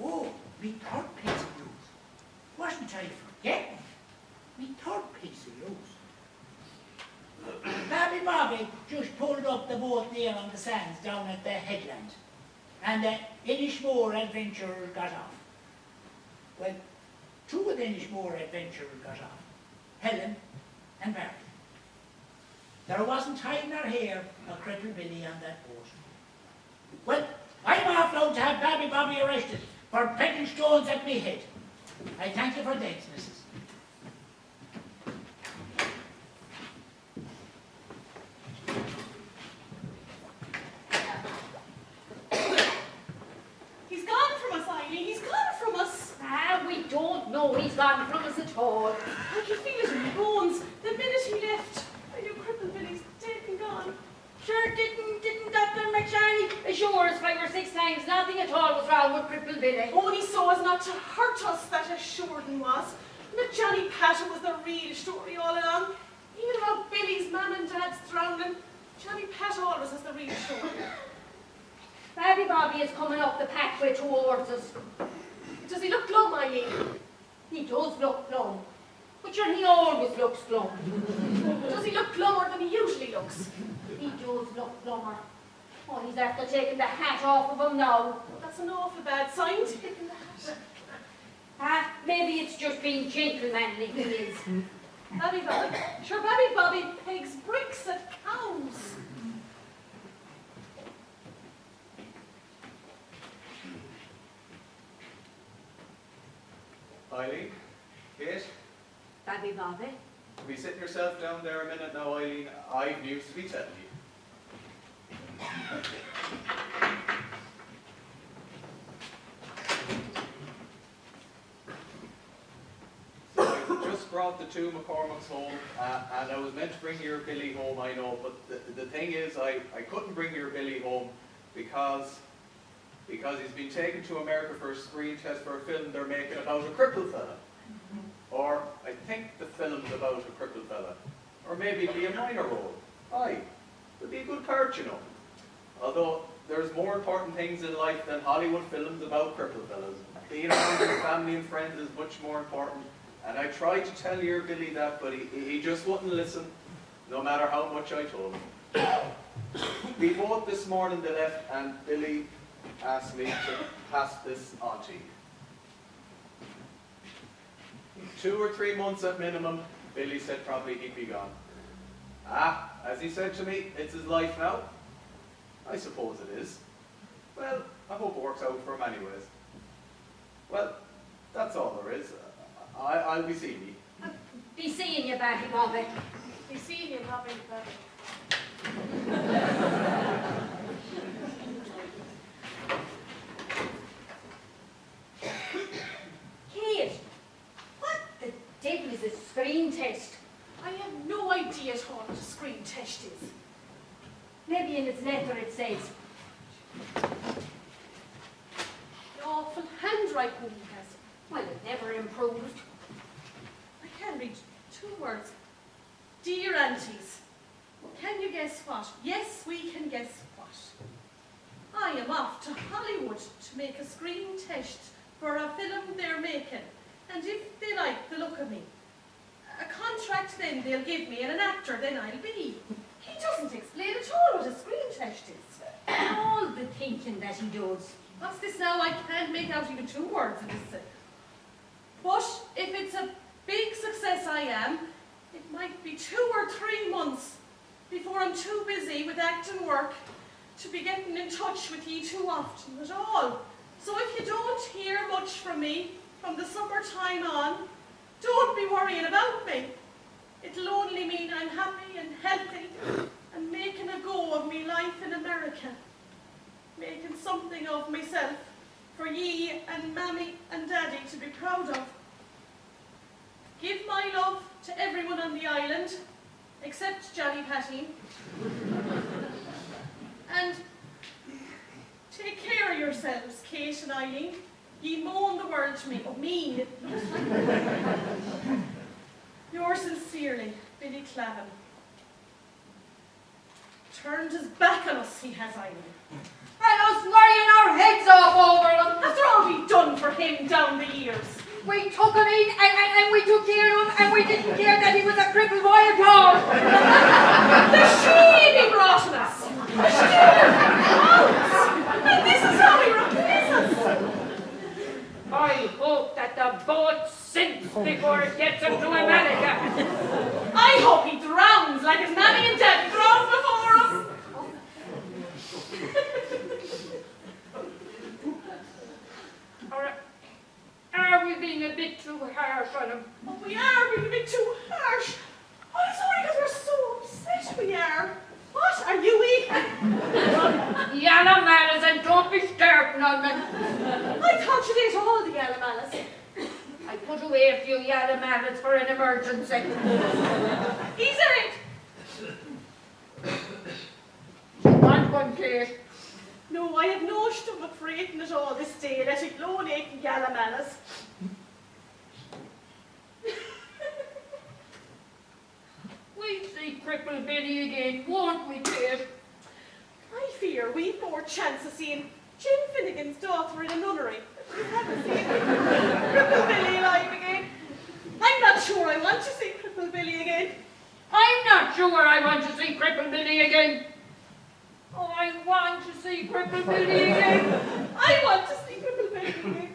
Oh, me 3rd piece of news. Wasn't I forgetting? Me 3rd piece of news. Babby Bobby just pulled up the boat there on the sands down at the headland. And the Innismore adventurers got off. Well, 2 of the Innismore adventurers got off. Helen and Barry. There wasn't hide nor hair of Cripple Billy on that boat. Well, I'm off now to have Babby Bobby arrested for pecking stones at me head. I thank you for thanks, missus. He's gone from us, Eileen, he's gone from us. Ah, we don't know he's gone from us at all. I can feel it in my bones. The minute he left, I knew Cripple Billy's dead and gone. Sure didn't Dr. McSharney assure us 5 or 6 times nothing at all was wrong with Cripple Billy? Only so as not to hurt us, that assuredly was. And that Johnny Patter was the real story all along. Even about Billy's mum and dad's drowning, Johnny Patter always has the real story. Babby Bobby is coming up the pathway towards us. Does he look glum, Eileen? He does look glum. But sure, he always looks glum. Does he look glummer than he usually looks? He does look glummer. Oh, he's after taking the hat off of him now. That's an awful bad sign, taking the hat. Ah, maybe it's just being gentlemanly he is. Babby Bobby. Sure, Babby Bobby pegs bricks at cows. Eileen, Kate, Babby Bobby? be sitting yourself down there a minute now, Eileen. I've news to be telling you. So I just brought the 2 McCormicks home, and I was meant to bring your Billy home, I know, but the thing is, I couldn't bring your Billy home because he's been taken to America for a screen test for a film they're making about a crippled fella. Or I think the film's about a crippled fella. Or maybe it'd be a minor role. Aye, it'd be a good part, you know. Although there's more important things in life than Hollywood films about crippled fellas. Being around your family and friends is much more important. And I tried to tell your Billy that, but he just wouldn't listen, no matter how much I told him. We both this morning they left, and Billy asked me to pass this on to you. 2 or 3 months at minimum, Billy said probably he'd be gone. Ah, as he said to me, it's his life now. I suppose it is. Well, I hope it works out for him anyways. Well, that's all there is. I'll be seeing you. Be seeing you, Babby Bobby. Be seeing you, Babby Bobby. Kate, what the devil is a screen test? I have no idea at all what a screen test is. Maybe in its letter it says, The awful handwriting he has. well, it never improved. I can read 2 words. Dear aunties, can you guess what? Yes, we can guess what. I am off to Hollywood to make a screen test for a film they're making. And if they like the look of me, a contract then they'll give me and an actor then I'll be. He doesn't explain at all what a screen test is. All the thinking that he does. What's this now? I can't make out even 2 words of this. But if it's a big success I am, it might be 2 or 3 months before I'm too busy with acting work to be getting in touch with ye too often at all. So if you don't hear much from me from the summertime on, don't be worrying about me. It'll only mean I'm happy and healthy and making a go of me life in America. Making something of myself for ye and Mammy and Daddy to be proud of. Give my love to everyone on the island, except Johnny Patty. And take care of yourselves, Kate and Eileen. Ye moan the world to me. Oh, mean. Yours sincerely, Billy Clavin. Turned his back on us, he has, Eileen. And us worrying our heads off over him. After all we've done for him down the years. We took him in and we took care of him and we didn't care that he was a cripple boy at all. The shame he brought on us. The shame. And this is how he repays us. I hope that the boat sinks before it gets him to America. I hope he drowns like his mammy and daddy drowned before us. Are we being a bit too harsh on him? Oh, we are being a bit too harsh. Oh, it's only because we're so upset we are. What? Are you eating? Yalla malas, and don't be starting on me. I thought you ate all the yellow malice. I put away a few yalla malas for an emergency. Ease it. Want one, please? No, I have no stomach for eating it all this day. Let it alone eating yellow malice. We'll see Cripple Billy again, won't we, Kate? I fear we've more chance of seeing Jim Finnegan's daughter in a nunnery. We haven't seen Cripple Billy alive again. I'm not sure I want to see Cripple Billy again. I'm not sure I want to see Cripple Billy again. Oh, I want to see Cripple Billy again. I want to see Cripple Billy again.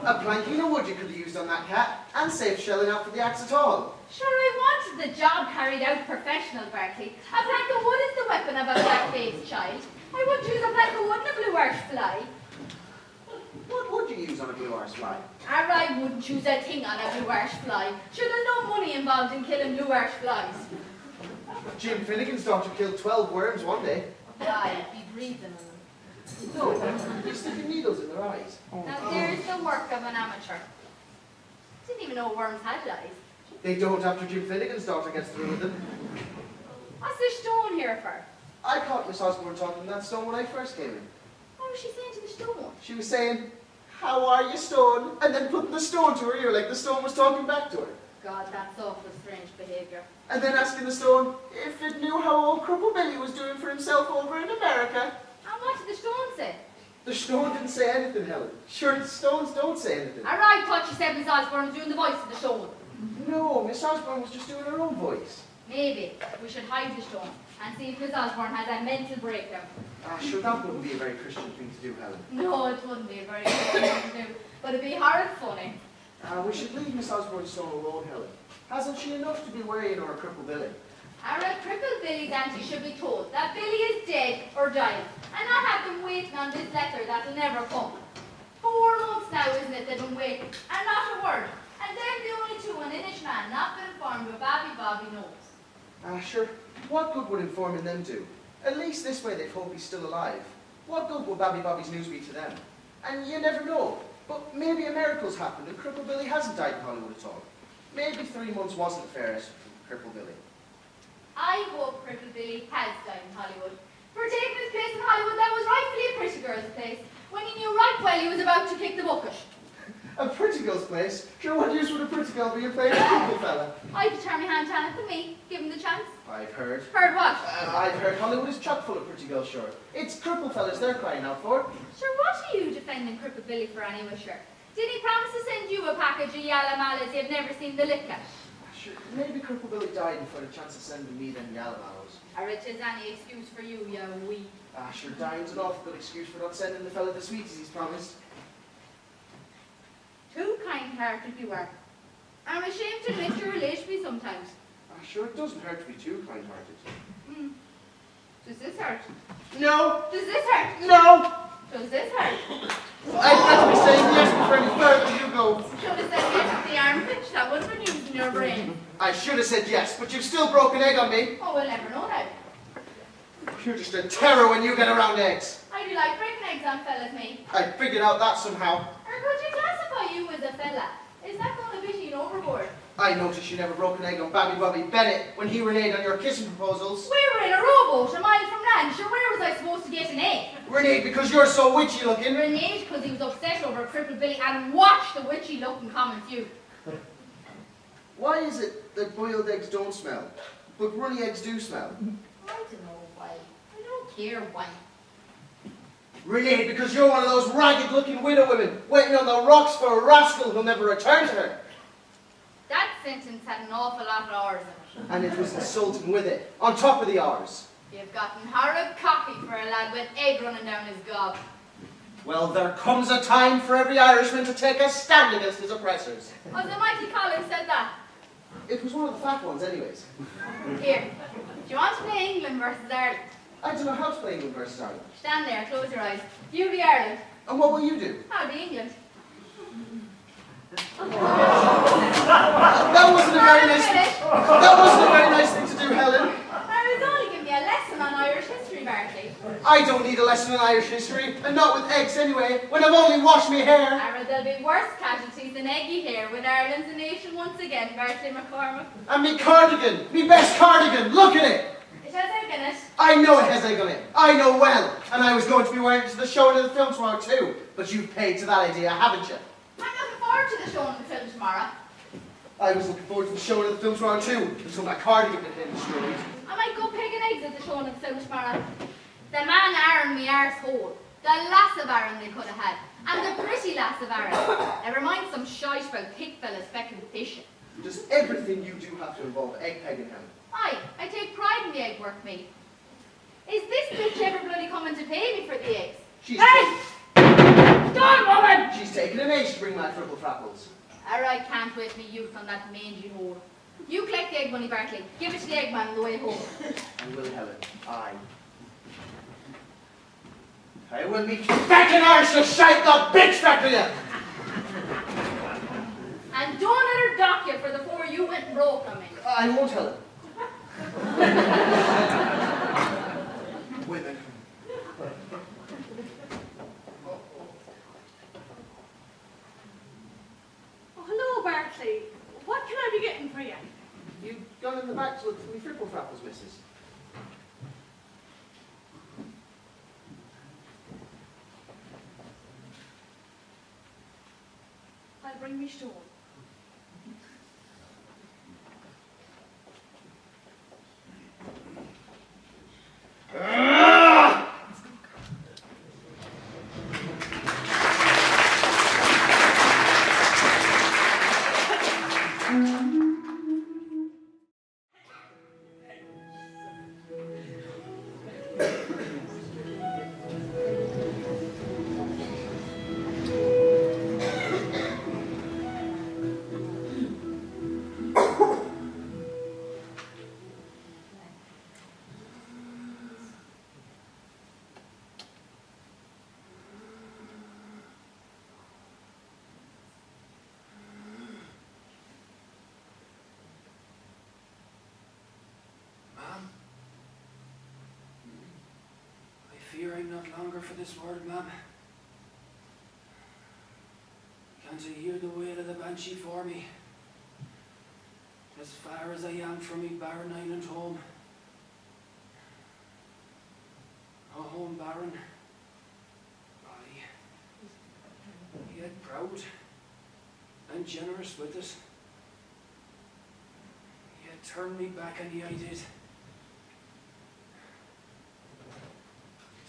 A planking of wood you could have used on that cat, and saved shelling out for the axe at all. Sure, I wanted the job carried out professional, Bertie. A plank of wood is the weapon of a black-faced child. I wouldn't use a plank of wood in a blue arse fly. What would you use on a blue arse fly? I wouldn't choose a thing on a blue arse fly. Sure, there's no money involved in killing blue arse flies. Jim Finnegan's daughter killed 12 worms one day. I'd be breathing on them. No, you're sticking needles in their eyes. Now, there's the work of an amateur. Didn't even know worms had eyes. They don't after Jim Finnegan's daughter gets through with them. What's the stone here for? I caught Miss Osborne talking to that stone when I first came in. What was she saying to the stone? She was saying, "How are you, stone?" And then putting the stone to her ear like the stone was talking back to her. God, that's awful strange behaviour. And then asking the stone if it knew how old Cripple Billy was doing for himself over in America. And what did the stone say? The stone didn't say anything, Helen. Sure, the stones don't say anything. I thought you said Miss Osborne was doing the voice of the stone. No, Miss Osborne was just doing her own voice. Maybe we should hide the stone and see if Miss Osborne has a mental breakdown. Sure, that wouldn't be a very Christian thing to do, Helen. No, it wouldn't be a very good thing to do, but it'd be horrid funny. We should leave Miss Osborne's stone alone, Helen. Hasn't she enough to be worrying over Cripple Billy? Our Cripple Billy's auntie should be told that Billy is dead or dying, and not have them waiting on this letter that'll never come. 4 months now, isn't it, they've been waiting, and not a word. And they're the only two an Innis man not been informed of Bobby knows. Sure. What good would informing them do? At least this way they'd hope he's still alive. What good will Bobby's news be to them? And you never know. But maybe a miracle's happened and Cripple Billy hasn't died in Hollywood at all. Maybe 3 months wasn't the fairest for Cripple Billy. I hope Cripple Billy has died in Hollywood. For taking his place in Hollywood, that was rightfully a pretty girl's place, when he knew right well he was about to kick the bucket. A pretty girl's place? Sure, what use would a pretty girl be in playing a Cripple fella? I'd turn my hand to anything me, give him the chance. I've heard. Heard what? I've heard Hollywood is chock full of pretty girls, sure. It's Cripple fellas they're crying out for. Sure, what are you defending Cripple Billy for anyway, sure? Did he promise to send you a package of yalamalas you've never seen the lick at? Sure, maybe Cripple Billy died before the chance of sending me them yalamalos. Or it is any excuse for you, you wee. Sure, dying's an awful good excuse for not sending the fella the sweeties he's promised. Too kind-hearted you are. I'm ashamed to admit you're relate to me sometimes. Sure, it doesn't hurt to be too kind-hearted. Does this hurt? No! Does this hurt? No! Does this hurt? I'd better be saying yes before any further you go. Should have said yes to the armpit. That would have been using your brain. I should have said yes, but you've still broken egg on me. Oh, we'll never know now. You're just a terror when you get around eggs. I do like breaking eggs on fellas, me. I figured out that somehow. Or could you classify you as a fella? Is that going to be overboard? I noticed you never broke an egg on Bobby Bennett when he reneged on your kissing proposals. We were in a rowboat, a mile from land. Sure, where was I supposed to get an egg? Reneged because you're so witchy looking. Reneged because he was upset over Cripple Billy and watched the witchy looking comments you. Why is it that boiled eggs don't smell, but runny eggs do smell? I don't know why. I don't care why. Reneged because you're one of those ragged looking widow women waiting on the rocks for a rascal who'll never return to her. That sentence had an awful lot of R's in it. And it was insulting with it, on top of the R's. You've gotten horrid cocky for a lad with egg running down his gob. Well, there comes a time for every Irishman to take a stand against his oppressors. Oh, the mighty Colin said that. It was one of the fat ones anyways. Here, do you want to play England versus Ireland? I don't know how to play England versus Ireland. Stand there, close your eyes. You be Ireland. And what will you do? I'll be England. That wasn't a very nice thing to do, Helen. I was only giving you a lesson on Irish history, Bartley. I don't need a lesson in Irish history, and not with eggs anyway, when I've only washed my hair. Ira, there'll be worse casualties than eggy hair when Ireland's a nation once again, Bartley McCormick. And me cardigan, me best cardigan, look at it. It has egg in it. I know it has egg on it. I know well. And I was going to be wearing it to the showing of the film tomorrow too. But you've paid to that idea, haven't you? I'm looking forward to the showing of the film tomorrow. I was looking forward to the showing of the film tomorrow too, until my cardigan became destroyed. I might go pegging eggs at the showing of the film tomorrow. The man Aaron me arsehole. The lass of Aaron they could have had. And the pretty lass of Aaron. Never mind some shite about thick fellas fecking fishing. Does everything you do have to involve egg pegging, Helen? Aye, I take pride in the egg work, mate. Is this bitch ever bloody coming to pay me for the eggs? She's Hey! Stop, woman! She's taking an age to bring my Cripple frapples. I can't waste me youth on that mangy hole. You collect the egg money, Bartley. Give it to the egg man on the way home. I will, Helen. I will meet you back in ours to shite the bitch factory. And don't let her dock you for the 4 you went and broke them in. I won't, Helen. Women. Oh, hello, Bartley. What can I be getting for you? You've gone in the back to look for me Cripple frapples, missus. I'll bring me stone. Fear I'm not longer for this world, ma'am. Can't I hear the wail of the banshee for me? As far as I am from me barren island home. A home barren. Aye. Yet proud and generous with it. Yet turned me back on the I did.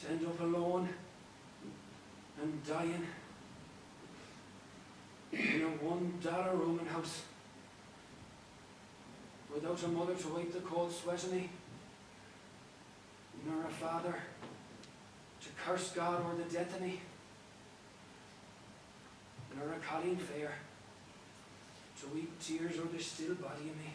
To end up alone and dying in a $1 rooming house without a mother to wipe the cold sweat of me, nor a father to curse God or the death of me, nor a Colleen fair to weep tears o'er the still body of me.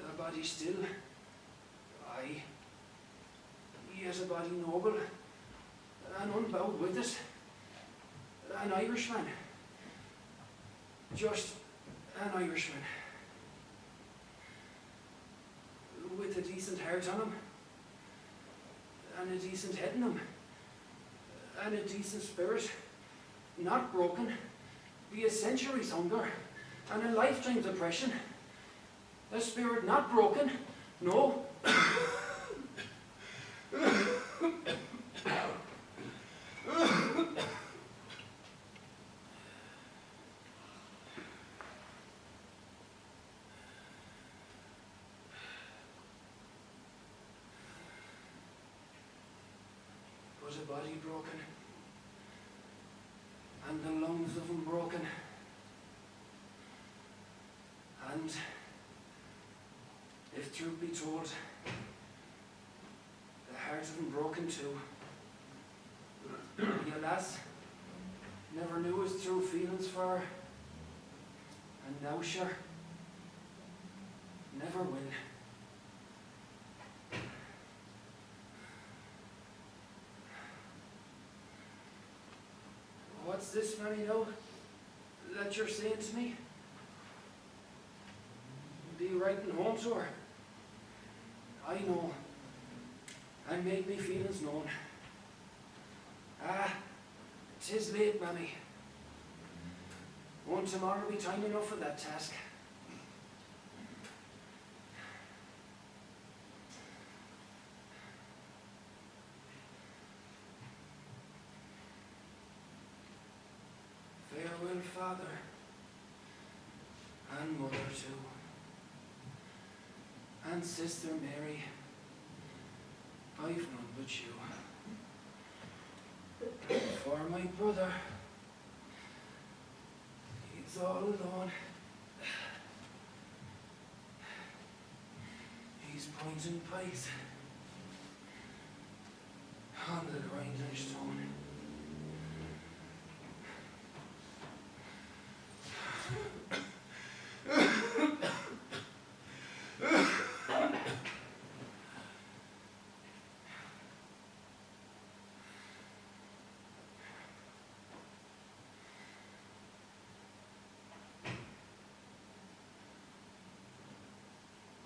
A body still, aye, yet a body noble, and unbowed with it, an Irishman, just an Irishman, with a decent heart on him, and a decent head in him, and a decent spirit, not broken, be a century's hunger, and a lifetime's oppression. A spirit not broken, no. But a body broken, and the lungs of him broken, and if truth be told, the heart of him broken too. He, alas, never knew his true feelings for her, and now sure, never will. What's this, Marino, that you're saying to me? Be writing home to her. I know, and make me feelings known. Ah, 'tis late, mammy. Won't tomorrow be time enough for that task? Farewell, father, and mother too, and sister Mary. I've none but you. For my brother, he's all alone. He's pointing pikes on the grinding stone.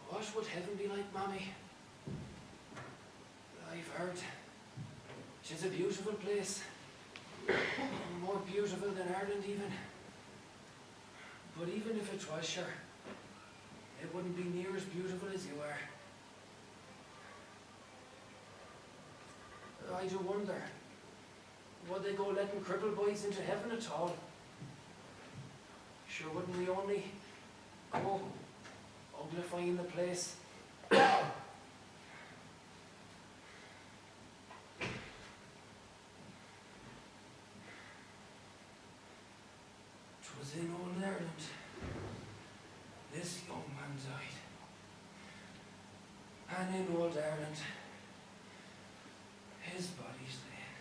What would heaven be like, Mommy? I've heard 'tis a beautiful place. More beautiful than Ireland even. But even if it was, sure, it wouldn't be near as beautiful as you are. I do wonder, would they go letting cripple boys into heaven at all? Sure, wouldn't we only go uglifying the place? 'Twas in old Ireland this young man died. And in old Ireland his body's laid.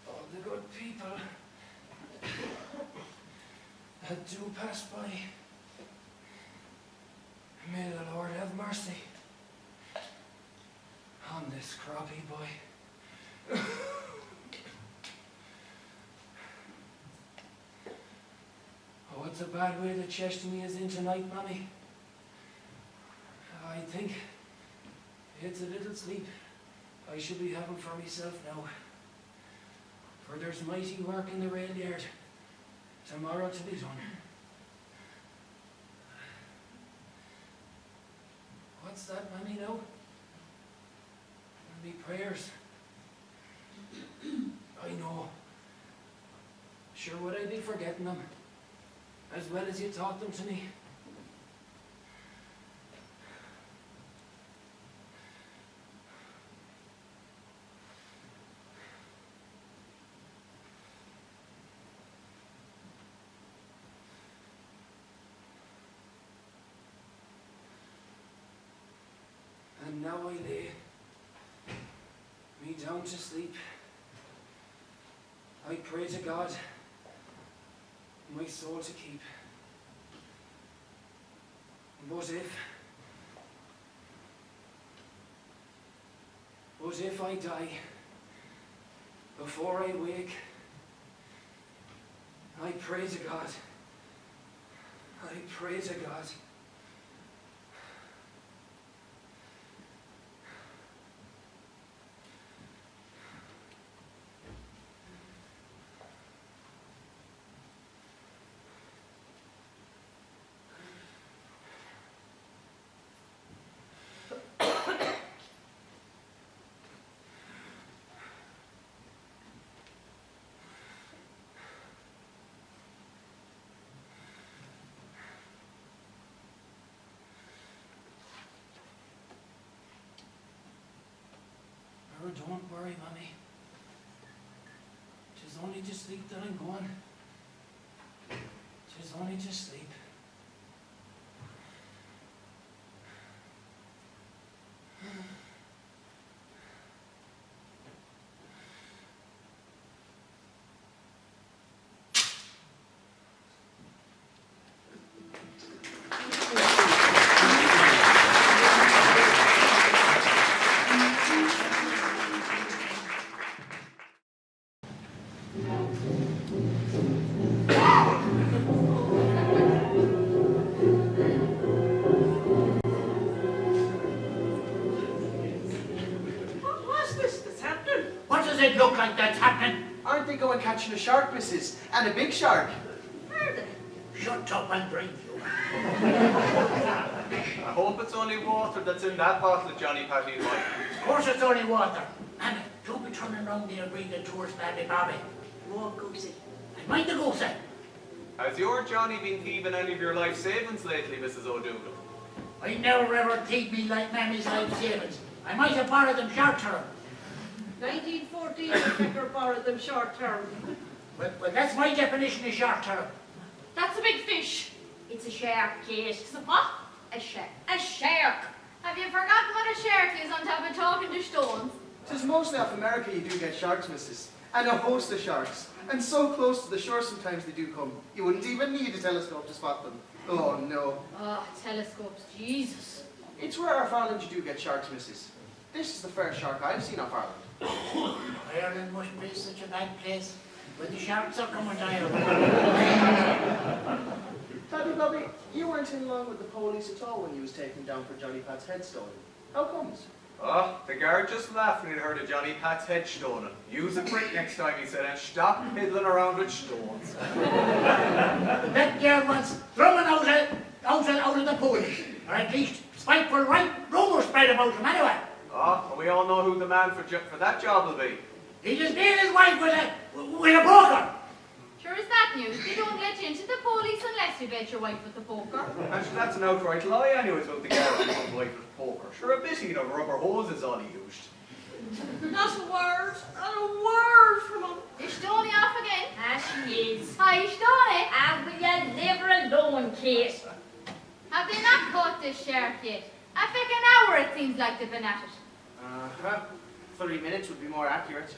All the good people that do pass by, may the Lord have mercy on this croppy boy. Oh, it's a bad way the Chestney is in tonight, Mommy. I think it's a little sleep I should be having for myself now. For there's mighty work in the rail yard tomorrow to be done. What's that, Mammy, now? Me prayers. I know. Sure would I be forgetting them, as well as you taught them to me. And now I lay me down to sleep. I pray to God my soul to keep. But if I die before I wake, I pray to God. I pray to God. Oh, don't worry, Mommy. 'Tis only to sleep that I'm going. 'Tis only to sleep. Look like that's happening. Aren't they going catching a shark, missus? And a big shark. Are they? Shut up and drink, you. I hope it's only water that's in that bottle, Johnny Patty White. Of course it's only water. And don't be turning around there and read the tours, Babby Bobby. Whoa, goosey. I mind the goosey. Has your Johnny been thieving any of your life savings lately, Mrs. O'Dougall? I never ever thieved me like Mammy's life savings. I might have borrowed them short term. 1914, the vicar borrowed them short term. Well, that's my definition of short term. That's a big fish. It's a shark, Kate. It's a what? A shark. A shark. Have you forgotten what a shark is on top of talking to stones? 'Tis mostly off America you do get sharks, missus. And a host of sharks. And so close to the shore sometimes they do come. You wouldn't even need a telescope to spot them. Oh, no. Oh, telescopes, Jesus. It's rare off Ireland you do get sharks, missus. This is the first shark I've seen off Ireland. Ireland mustn't be such a bad place. When the sharks are coming to Ireland. Bobby, you weren't in long with the police at all when you was taken down for Johnny Pat's head stolen. How comes? Oh, the guard just laughed when he'd heard of Johnny Pat's head stolen. Use a prick next time, he said, and stop piddling around with stones. That girl was thrown out of the police. Or at least spiteful right rumours spread about him anyway. Oh, and we all know who the man for that job will be. He just made his wife with a broker. Sure is that news? They don't let you into the police unless you bet your wife with the poker. Actually, that's an outright lie anyways about the guard who was wife with poker. Sure, a bitty of rubber hose is all he used. Not a word from him. Is Stoney off again? Ah, she is. Hi, Stoney. And will you leave her alone, Kate? Have they not caught this shark yet? I think an hour it seems like they've been at it. Uh-huh. 3 minutes would be more accurate.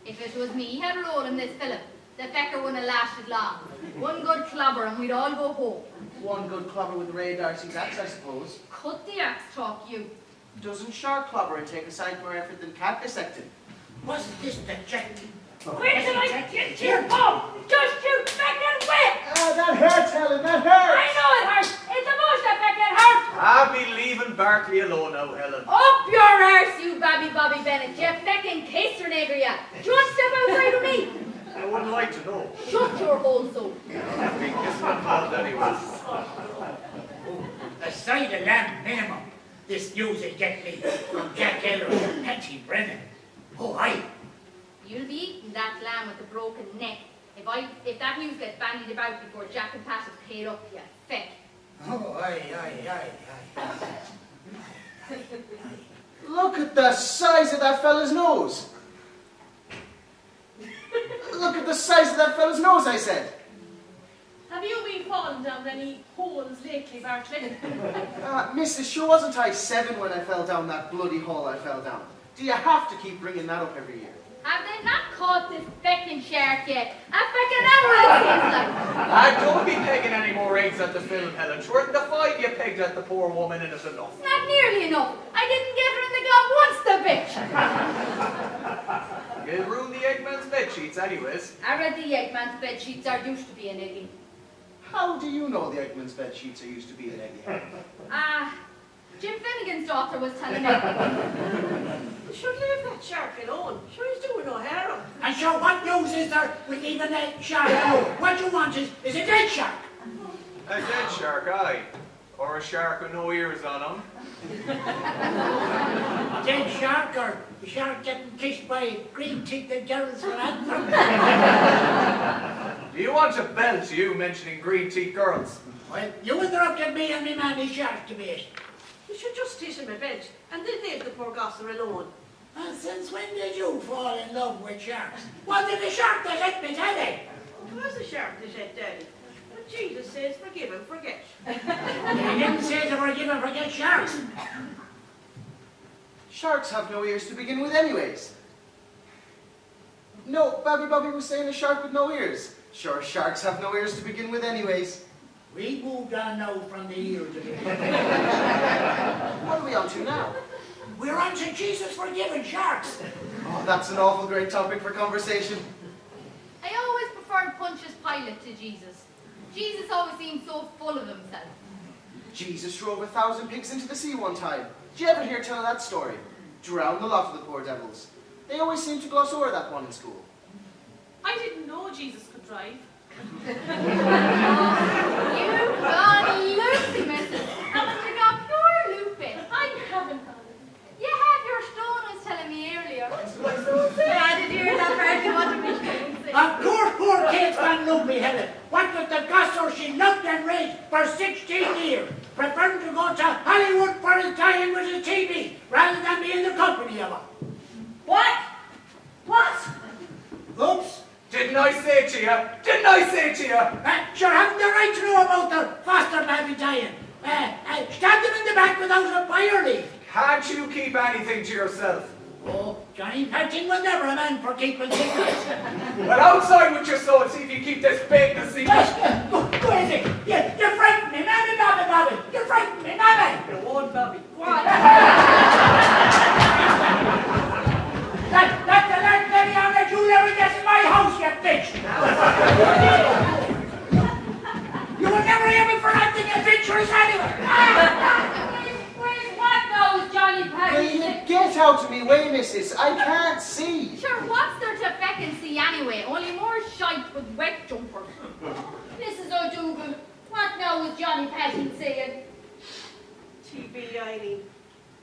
If it was me had role in this film, the fecker wouldn't have lasted long. One good clobber and we'd all go home. One good clobber with Ray Darcy's axe, I suppose. Cut the axe talk, you. Doesn't shark clobbering take a sight more effort than cat dissecting? Wasn't this the check? Wait till I get your pump! Just you feckin' wet! Ah, that hurts, Helen, that hurts! I know it hurts! It's the most that feckin' hurt! I'll be leaving Barkley alone now, Helen. Up your arse, you Babby Bobby Bennett, you feckin' kister nigger, ya. Do you want to step outside with me? I wouldn't like to know. Shut your hole, so. I've been kissing and called anyways. A side of lamb minimum. This news will get me from Jack Ellery and Patty Brennan. Oh, aye. You'll be eating that lamb with a broken neck. If that news gets bandied about before Jack and Pat have paid up, you feck. Oh, aye. Look at the size of that fella's nose! Look at the size of that fella's nose, I said! Have you been falling down any holes lately, Bartley? Missus, sure wasn't I 7 when I fell down that bloody hole I fell down? Do you have to keep bringing that up every year? Have they not caught this feckin' shark yet? A feckin' hour it seems like. Don't be pegging any more eggs at the film, Helen. Sure, the 5 you pegged at the poor woman in it enough. Not nearly enough. I didn't get her in the glove once, the bitch. You'll ruin the Eggman's bed sheets anyways. I read the Eggman's bed sheets are used to be an eggy. How do you know the Eggman's bed sheets are used to be an eggy? Jim Finnegan's daughter was telling me. You should leave that shark alone. Sure, he's doing no harm. And sure, what news is there with even a shark alone? What you want is a dead shark. A dead shark, aye. Or a shark with no ears on him. Dead shark or a shark getting kissed by green-teethed girls for anthem. Do you want a belt, you mentioning green teeth girls? Well, you interrupted me and me man is shark debate. You should just teach him a bit, and then leave the poor gosser alone. And since when did you fall in love with sharks? Was it the shark that let me tell you? It was a shark that said, Daddy. But Jesus says, forgive and forget. He didn't say to forgive and forget sharks. Sharks have no ears to begin with anyways. No, Bobby was saying a shark with no ears. Sure, sharks have no ears to begin with anyways. We moved on now from the ears again. What are we on to now? We're on to Jesus forgiving sharks. Oh, that's an awful great topic for conversation. I always preferred Pontius Pilate to Jesus. Jesus always seemed so full of himself. Jesus drove 1,000 pigs into the sea one time. Did you ever hear tell of that story? Drowned a lot of the poor devils. They always seem to gloss over that one in school. I didn't know Jesus could drive. You've gone loopy, missus. Haven't you got pure loopy? I haven't gone. You have your stone was telling me earlier. I did hear that part. You want to be Of course, poor Kate's gone loopy headed. What with the gossip she loved and raised for 16 years, preferring to go to Hollywood for his time with his TV rather than be in the company of her. What? What? Oops. Didn't I say to you? Didn't I say to you? Sure, haven't the right to know about the foster baby dying. Stab them in the back without a fire leave. Can't you keep anything to yourself? Oh, Johnny Patching was never a man for keeping secrets. Well, outside with your soul, see if you keep this big a secret. Who is it? You frightened me, mammy, Bobby. You frightened me, mammy. You won't, Bobby. Go on. That's the last thing I'll let you ever get in my house, you bitch. You will never hear me for acting adventurous anyway. Where's what knows Johnny Will Patch? you get out of me way, missus? I can't see. Sure, what's there to feckin' see anyway? Only more shite with wet jumpers. Mrs. O'Dougall, what now was Johnny Patton saying? TB, Eileen.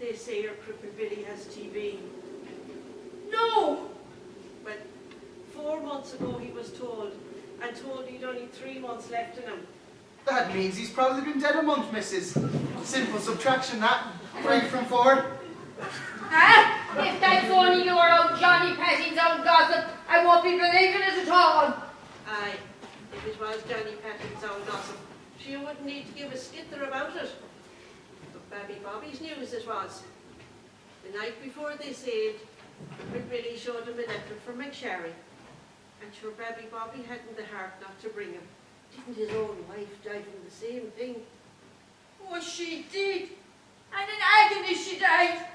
They say your crippled Billy has TB. No! Well, 4 months ago he was told, and told he'd only 3 months left in him. That means he's probably been dead a month, missus. Simple subtraction, that. 3 from 4. Ah, if that's only your own Johnny Patton's own gossip, I won't be believing it at all. Aye, if it was Johnny Patton's own gossip, she wouldn't need to give a skitter about it. But Babby Bobby's news it was. The night before they said, when Billy showed him a letter from McSherry, and sure Babby Bobby hadn't the heart not to bring him. Didn't his own wife die from the same thing? Oh, she did. And in agony she died.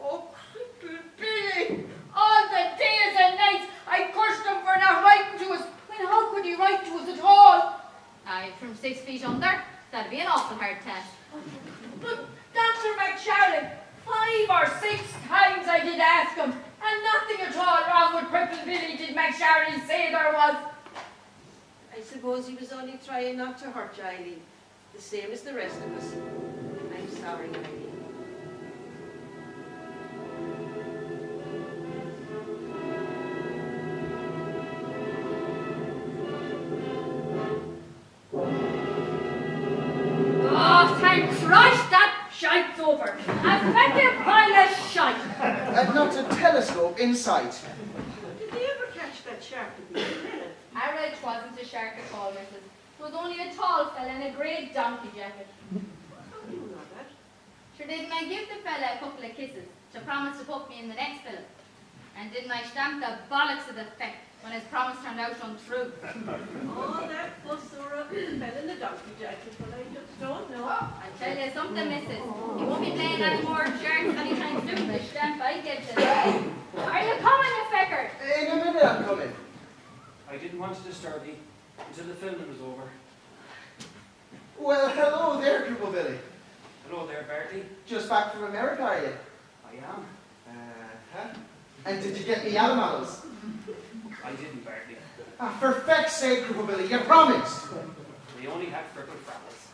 Oh, crippled Billy. All the days and nights I cursed him for not writing to us. Well, how could he write to us at all? Aye, from 6 feet under, that'd be an awful hard task. But Dr. McSharlin, 5 or 6 times I did ask him, and nothing at all wrong with crippled Billy did McSharlin say there was. I suppose he was only trying not to hurt you, Eileen, the same as the rest of us. I'm sorry, Eileen. Oh, thank Christ that shite's over. A feckin' pile of shite. And not a telescope in sight. Did they ever catch that shark at the end? I read 'twasn't a shark at all, missus. 'Twas only a tall fella in a grey donkey jacket. How do you know that? Sure, didn't I give the fella a couple of kisses to promise to put me in the next film? And didn't I stamp the bollocks of the feck when his promise turned out untrue? Oh, that fuss or a fell in the donkey jacket, but I just don't know. I'll tell you something, missus. You won't be playing any more sharks anytime soon. The stamp I get today. Are you coming, you fecker? In a minute I'm coming. I didn't want to disturb you until the filming was over. Well, hello there, Cripple Billy. Hello there, Bertie. Just back from America, are you? I am. Uh-huh. And did you get me animals? I didn't, Bertie. Ah, for feck's sake, Cripple Billy, you promised. We only had crippled frapples.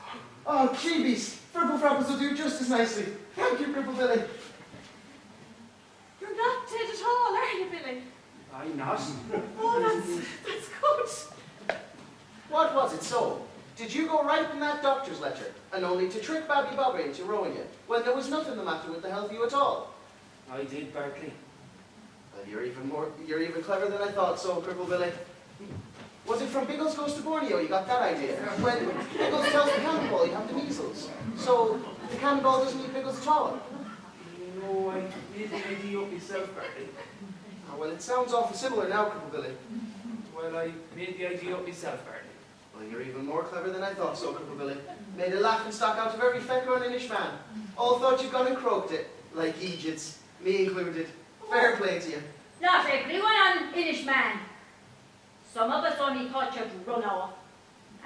Oh, jeebies. Fripple Frapples will do just as nicely. Thank you, Cripple Billy. You're not dead at all, are you, Billy? I'm not. Oh, that's good. What was it so? Did you go right in that doctor's letter, and only to trick Babby Bobby into rowing you, when there was nothing the matter with the health of you at all? I did, Bertie. Well, you're even clever than I thought so, Cripple Billy. Was it from Biggles Goes to Borneo you got that idea? When Biggles tells the cannonball you have the measles. So the cannonball doesn't eat Biggles at all. No, I made the idea up myself, Bertie. Oh, well, it sounds awful similar now, Cripple Billy. Well, I made the idea up myself, Bertie. Well, you're even more clever than I thought so, Cripple Billy. Made a laughing stock out of every fecker and Innis man. All thought you'd gone and croaked it, like Egypts, me included. Fair play to you. Not everyone on Innis man. Some of us only thought you'd run off.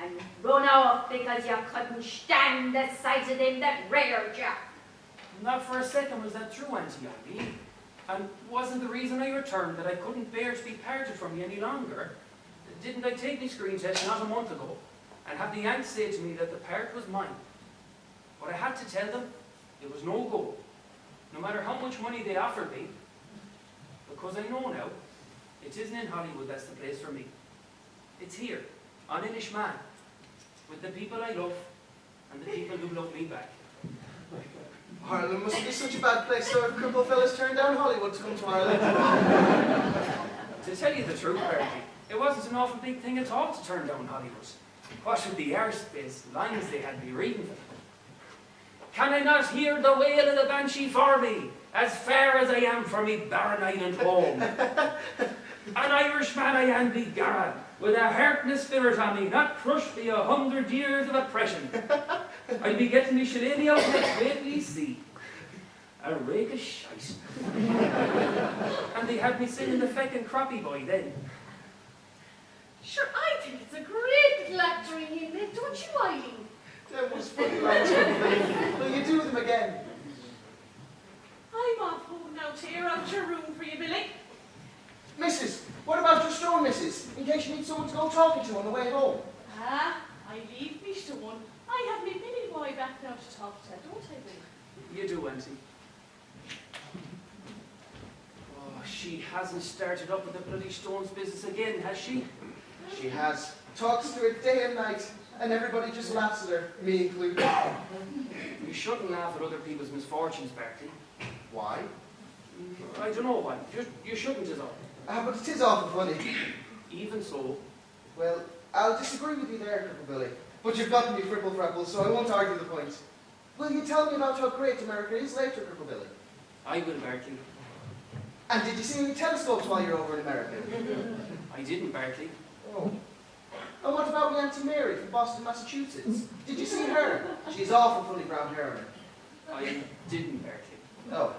And run off because you couldn't stand the sight of them that reared you. Not for a second was that true, Auntie Eileen. And wasn't the reason I returned that I couldn't bear to be parted from you any longer? Didn't I take my screen test not a month ago and have the Yanks say to me that the part was mine? But I had to tell them it was no go, no matter how much money they offered me, because I know now it isn't in Hollywood that's the place for me. It's here, on Innis Man, with the people I love and the people who love me back. Ireland must be such a bad place, so if cripple fellas turned down Hollywood to come to Ireland. To tell you the truth, Bertie, it wasn't an awful big thing at all to turn down Hollywood. What with the airspace lines they had me reading for them. Can I not hear the wail of the banshee for me? as far as I am from me barren island home. An Irishman I am be garra, with a heart and a spirit on me, not crushed by 100 years of oppression. I'd be getting me shillelagh out next, wait till you see. A rake of shite. And they had me singing the feckin' crappie boy then. Sure, I think it's a great little actory in it, don't you, Eileen? That was funny, lads. Will you do them again? I'm off home now to air out your room for you, Billy. Missus, what about your stone, missus? In case you need someone to go talking to on the way home. Ah, I leave me stone. I have me Billy boy back now to talk to, don't I, Billy? You do, Auntie. Oh, she hasn't started up with the bloody stones business again, has she? She has. Talks to her day and night, and everybody just laughs at her, me included. You shouldn't laugh at other people's misfortunes, Bertie. Why? I don't know why. You shouldn't, is all. But it is awful funny. Even so. Well, I'll disagree with you there, Cripple Billy. But you've gotten me fripple freckles, so I won't argue the point. Will you tell me about how great America is later, Cripple Billy? I will, Bertie. And did you see any telescopes while you're over in America? I didn't, Bertie. Oh. And what about my Auntie Mary from Boston, Massachusetts? Did you see her? She's awful funny brown hair on her. I didn't, Bertie. Oh.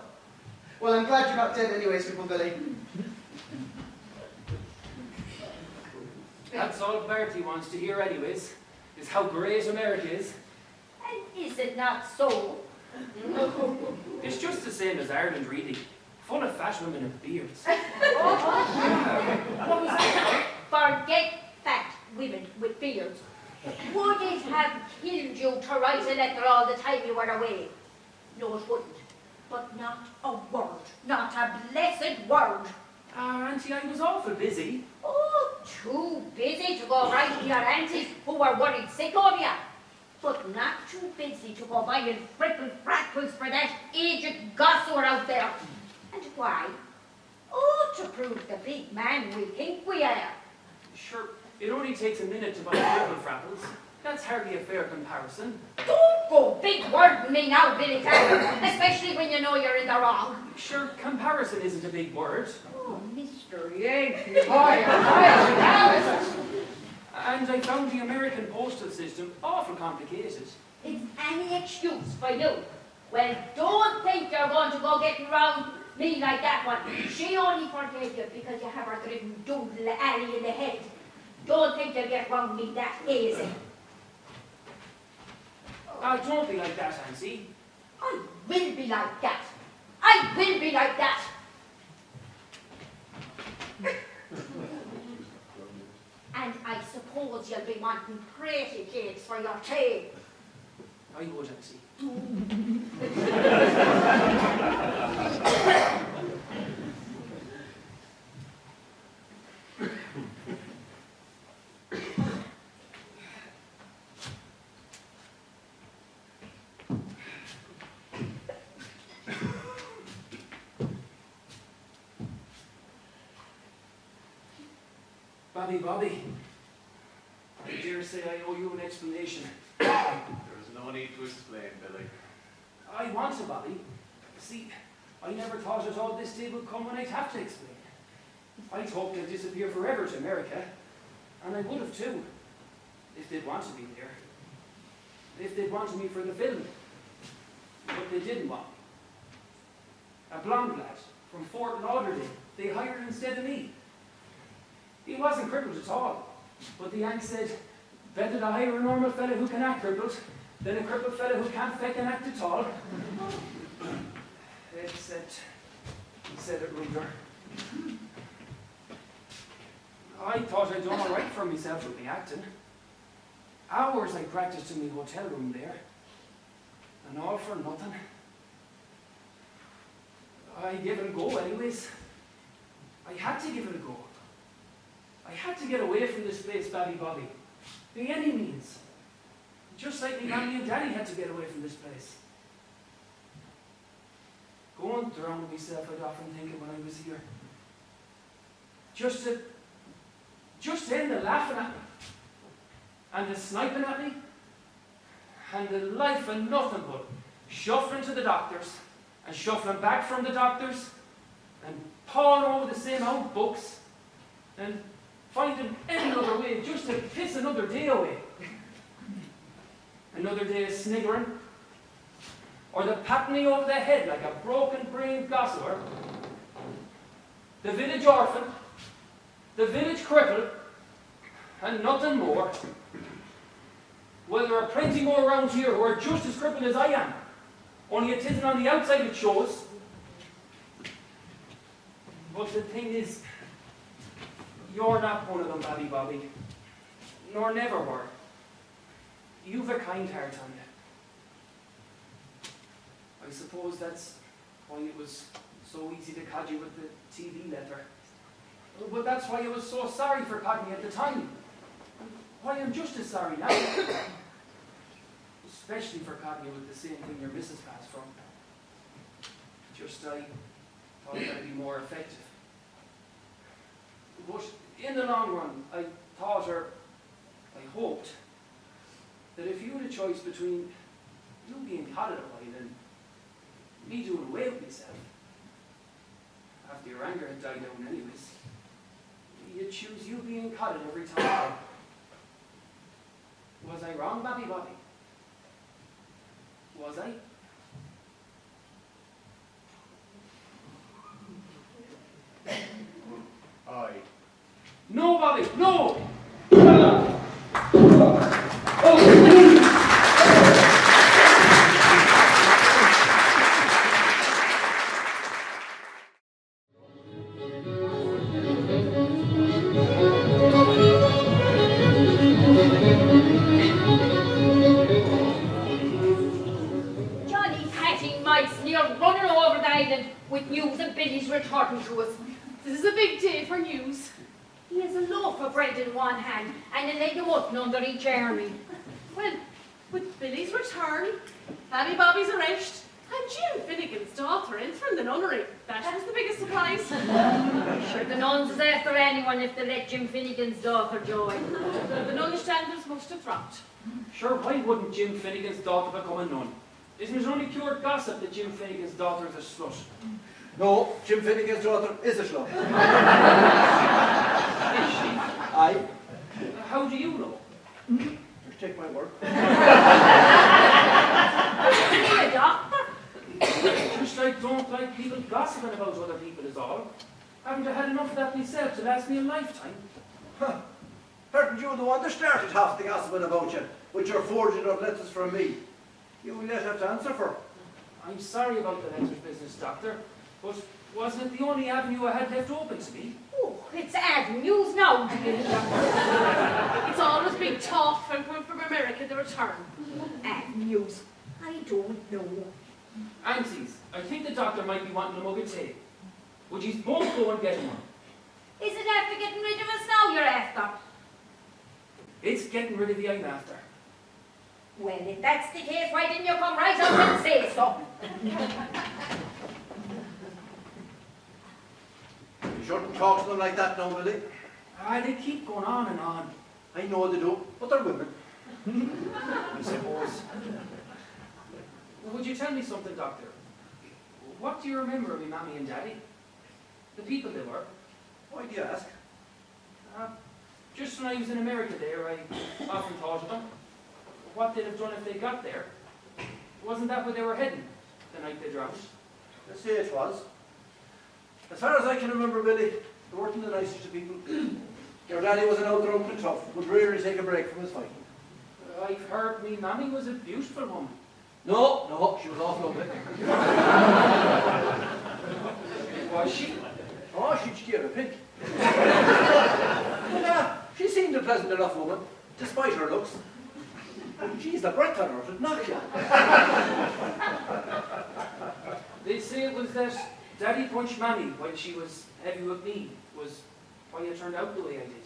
Well, I'm glad you're not dead anyways, Cripple Billy. That's all Bertie wants to hear anyways, is how great America is. And is it not so? It's just the same as Ireland, really. Full of fat women and beards. What was that? Forget fat women with beards. Would it have killed you to write a letter all the time you were away? No, it wouldn't. But not a word. Not a blessed word. Auntie, I was awful busy. Oh, too busy to go writing your aunties who were worried sick of you. But not too busy to go buying fripple frackles for that aged gossamer out there. And why? Oh, to prove the big man we think we are. Sure, it only takes a minute to buy Cripple frapples. That's hardly a fair comparison. Don't go big wording me now, Billy Carter, especially when you know you're in the wrong. Sure, comparison isn't a big word. Oh, Mr. Yankee. And I found the American postal system awful complicated. It's any excuse for you. Well, don't think you're going to go getting round me like that one. She only forgave you because you have her driven doodle alley in the head. Don't think you'll get round me that easy. Don't be like that, Auntie. I will be like that. I will be like that. And I suppose you'll be wanting pretty cakes for your tea. I would, Auntie. Bobby, I dare say I owe you an explanation. There's no need to explain, Billy. I want to, Bobby. See, I never thought at all this day would come when I'd have to explain. I'd hoped I'd disappear forever to America, and I would have too, if they'd wanted me there. If they'd wanted me for the film. But they didn't want me. A blonde lad from Fort Lauderdale they hired instead of me. He wasn't crippled at all, but the Yank said, better to hire a normal fella who can act crippled than a crippled fella who can't feckin' act at all. Except, he said it ruder. I thought I'd done all right for myself with me acting. Hours I practiced in my hotel room there, and all for nothing. I gave it a go anyways. I had to give it a go. I had to get away from this place, Bobby, by any means. Just like me Mammy and Daddy had to get away from this place. Go and drown myself, I'd often think of when I was here. Just to end the laughing at me, and the sniping at me, and the life and nothing but shuffling to the doctors, and shuffling back from the doctors, and pawing over the same old books, and finding any other way just to piss another day away. Another day of sniggering, or the patting me over the head like a broken-brained gossamer, the village orphan, the village cripple, and nothing more. Well, there are plenty more around here who are just as crippled as I am, only it isn't on the outside it shows. But the thing is, you're not one of them, Babby Bobby, nor never were. You've a kind heart on you. I suppose that's why it was so easy to cod you with the TV letter. But that's why I was so sorry for codding you at the time. Why I'm just as sorry now. Especially for codding you with the same thing your missus passed from. Just I thought that'd be more effective. But in the long run, I thought, or I hoped, that if you had a choice between you being codded a while and me doing away with myself, after your anger had died down anyways, you'd choose you being codded every time. Was I wrong, Babby Bobby? Was I? Aye. No, Bobby, no! Johnny patting mice near running over the island with news of Billy's return to us. This is a big day for news. He has a loaf of bread in one hand and a leg of mutton under each arm. Well, with Billy's return, Babby Bobby's arrest, and Jim Finnegan's daughter in from the nunnery, that was the biggest surprise. Sure, the nuns is after anyone if they let Jim Finnegan's daughter join. The nun standards must have dropped. Sure, why wouldn't Jim Finnegan's daughter become a nun? Isn't it only pure gossip that Jim Finnegan's daughter is a slut? No, Jim Finnegan's daughter is a slut. Is she? Aye. How do you know? Just take my word. Is he a doctor? Just I don't like people gossiping about other people is all. Haven't I had enough of that myself to last me a lifetime? Huh. Aren't you the one that started half the gossiping about you, with your forging of letters from me? You will yet have to answer for. I'm sorry about the letters business, Doctor, but wasn't it the only avenue I had left open to me? Oh, it's avenues now. It's always been tough and from America to return. Avenues. I don't know. Aunties, I think the doctor might be wanting a mug of tea. Would you both go and get one? Is it after getting rid of us now you're after? It's getting rid of you I'm after. Well, if that's the case, why didn't you come right out and say so? You shouldn't talk to them like that now, Billy. Ah, they keep going on and on. I know they do, but they're women. I suppose. Would you tell me something, Doctor? What do you remember of me Mammy and Daddy? The people they were? Why do you ask? Just when I was in America there, I often thought of them. What they'd have done if they got there. Wasn't that where they were heading the night they drowned? Let's say it was. As far as I can remember, Billy, they weren't the nicest of people. Your daddy was an out-drunk and tough, would rarely take a break from his fighting. I've heard me Mammy was a beautiful woman. No, she was awful ugly. Was she? Oh, she'd scare a pig. But she seemed a pleasant enough woman, despite her looks. But geez, the breath on her would knock you. They say it was that Daddy punched Mammy when she was heavy with me, was why you turned out the way I did.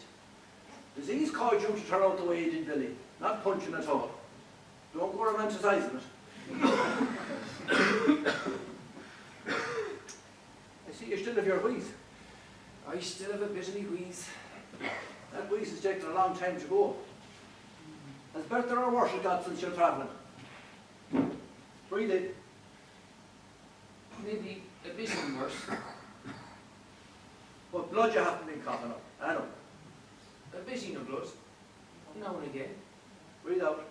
Disease caused you to turn out the way you did, Billy. Not punching at all. Don't go romanticising it. I see you still have your wheeze. I still have a bit of me wheeze. That wheeze has taken a long time to go. Has better or worse it got since you're travelling? Breathe in. Maybe a bit worse. But blood you haven't been coughing up. I know. A bit in the blood. Now and again. Breathe out.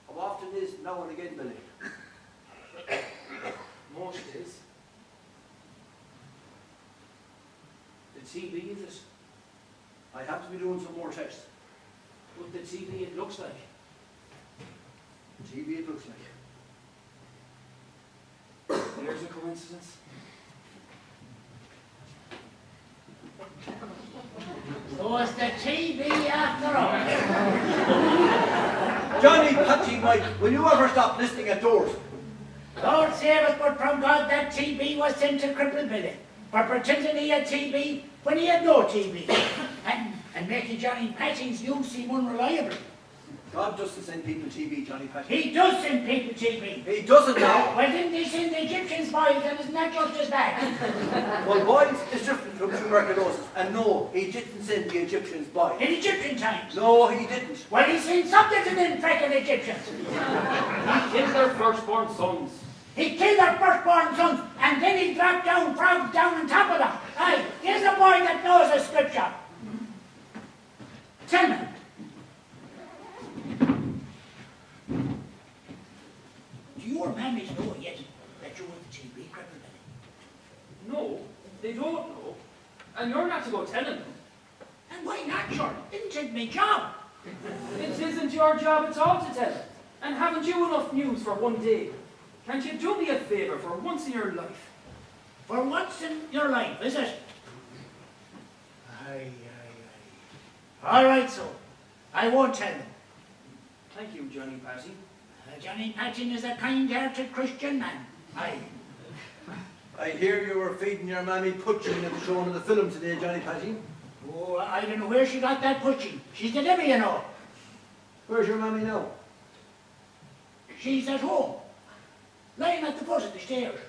How often is now and again, Billy? Most days. The TB is it? I have to be doing some more tests. What the TB it looks like. TB it looks like. There's a coincidence. So it's the TV after all. Johnny Patchy, Mike, will you ever stop listening at doors? Lord save us, but from God that TB was sent to Cripple Billy for pretending he had TB when he had no TB, and making Johnny Patchy's news seem unreliable. God doesn't send people TB, Johnny Patchy. He does send people TB. He doesn't now. Well, didn't he send the Egyptians boys, and isn't that just as bad? Well, boys is different from tuberculosis. And no, he didn't send the Egyptians boys. In Egyptian times? No, he didn't. Well, he sent something to the infected Egyptians. He killed their firstborn sons. He killed their firstborn sons, and then he dropped down frogs down on top of them. Aye, here's a boy that knows the scripture. Tell me. Do your mammies know yet that you were the TB criminal? No, they don't know. And you're not to go telling them. And why not, sure? Isn't it my job? It isn't your job at all to tell them. And haven't you enough news for one day? Can't you do me a favour for once in your life? For once in your life, is it? Aye. All right, so. I won't tell them. Thank you, Johnny Patty. Johnny Patchin is a kind-hearted Christian man. Aye. I hear you were feeding your mammy putching at the showing of the film today, Johnny Patchy. Oh, I don't know where she got that putching. She's the devil, you know. Where's your mammy now? She's at home, lying at the foot of the stairs.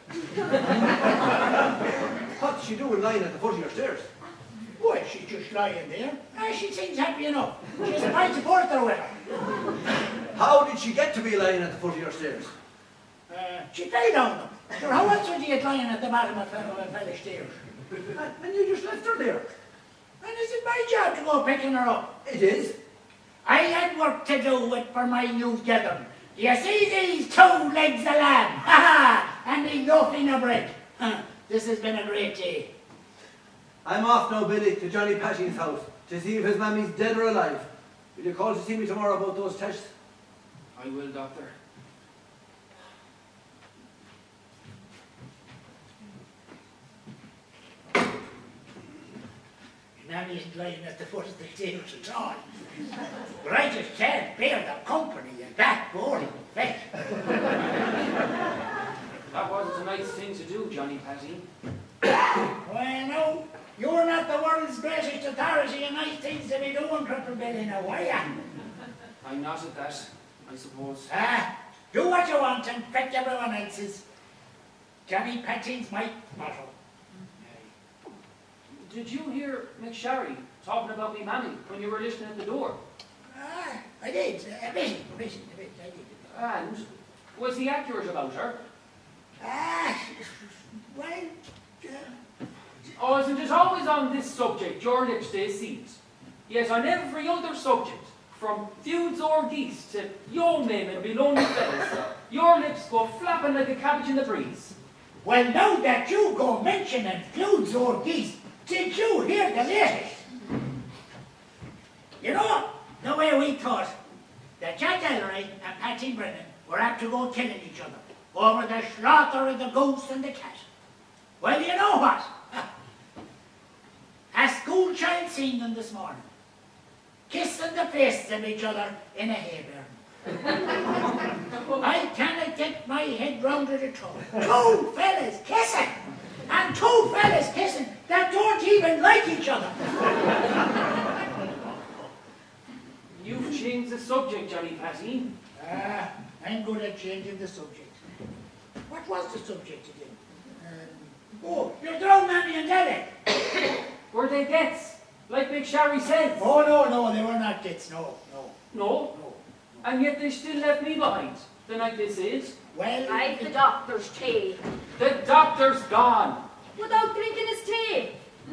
What's she doing lying at the foot of your stairs? Why, she's just lying there. She seems happy enough. She has a fine supporter with her. How did she get to be lying at the foot of your stairs? She fell down them. Sure, how else would you get lying at the bottom of a fella's stairs? And you just left her there? And is it my job to go picking her up? It is. I had work to do for my news gathering. Do you see these 2 legs of lamb? Ha ha! And the loafing of bread. This has been a great day. I'm off now, Billy, to Johnny Patchy's house to see if his mammy's dead or alive. Will you call to see me tomorrow about those tests? I will, Doctor. Mammy isn't lying at the foot of the stairs at all. But I just can't bear the company of that boring fat. That wasn't a nice thing to do, Johnny Patty. Well, no, you're not the world's greatest authority in nice things to be doing, Cripple Billy, now, are ya? I'm not at that, I suppose. Do what you want and fetch everyone else's. Johnny Patchin's my motto. Did you hear McSharry talking about me mammy when you were listening at the door? I did. A bit, I did. And was he accurate about her? Well, Oh, isn't it always on this subject your lips stay sealed? Yet on every other subject, from feuds or geese to your name and be lonely fellas, your lips go flapping like a cabbage in the breeze. well, now that you go mentioning feuds or geese, did you hear the latest? You know, the way we thought that Jack Ellery and Patty Brennan were apt to go killing each other over the slaughter of the goose and the cat. Well, you know what? A school child seen them this morning, kissing the faces of each other in a hay barn. I cannot get my head round it at all. 2 fellas kissing! And 2 fellas kissing that don't even like each other. You've changed the subject, Johnny Patty. I'm good at changing the subject. What was the subject again? Your drowned mammy and daddy. Were they deaths, like McSharry says? Oh, no, they were not deaths, no. No? And yet they still left me behind, the night this is. Well, I've the doctor's tea. The doctor's gone. Without drinking his tea.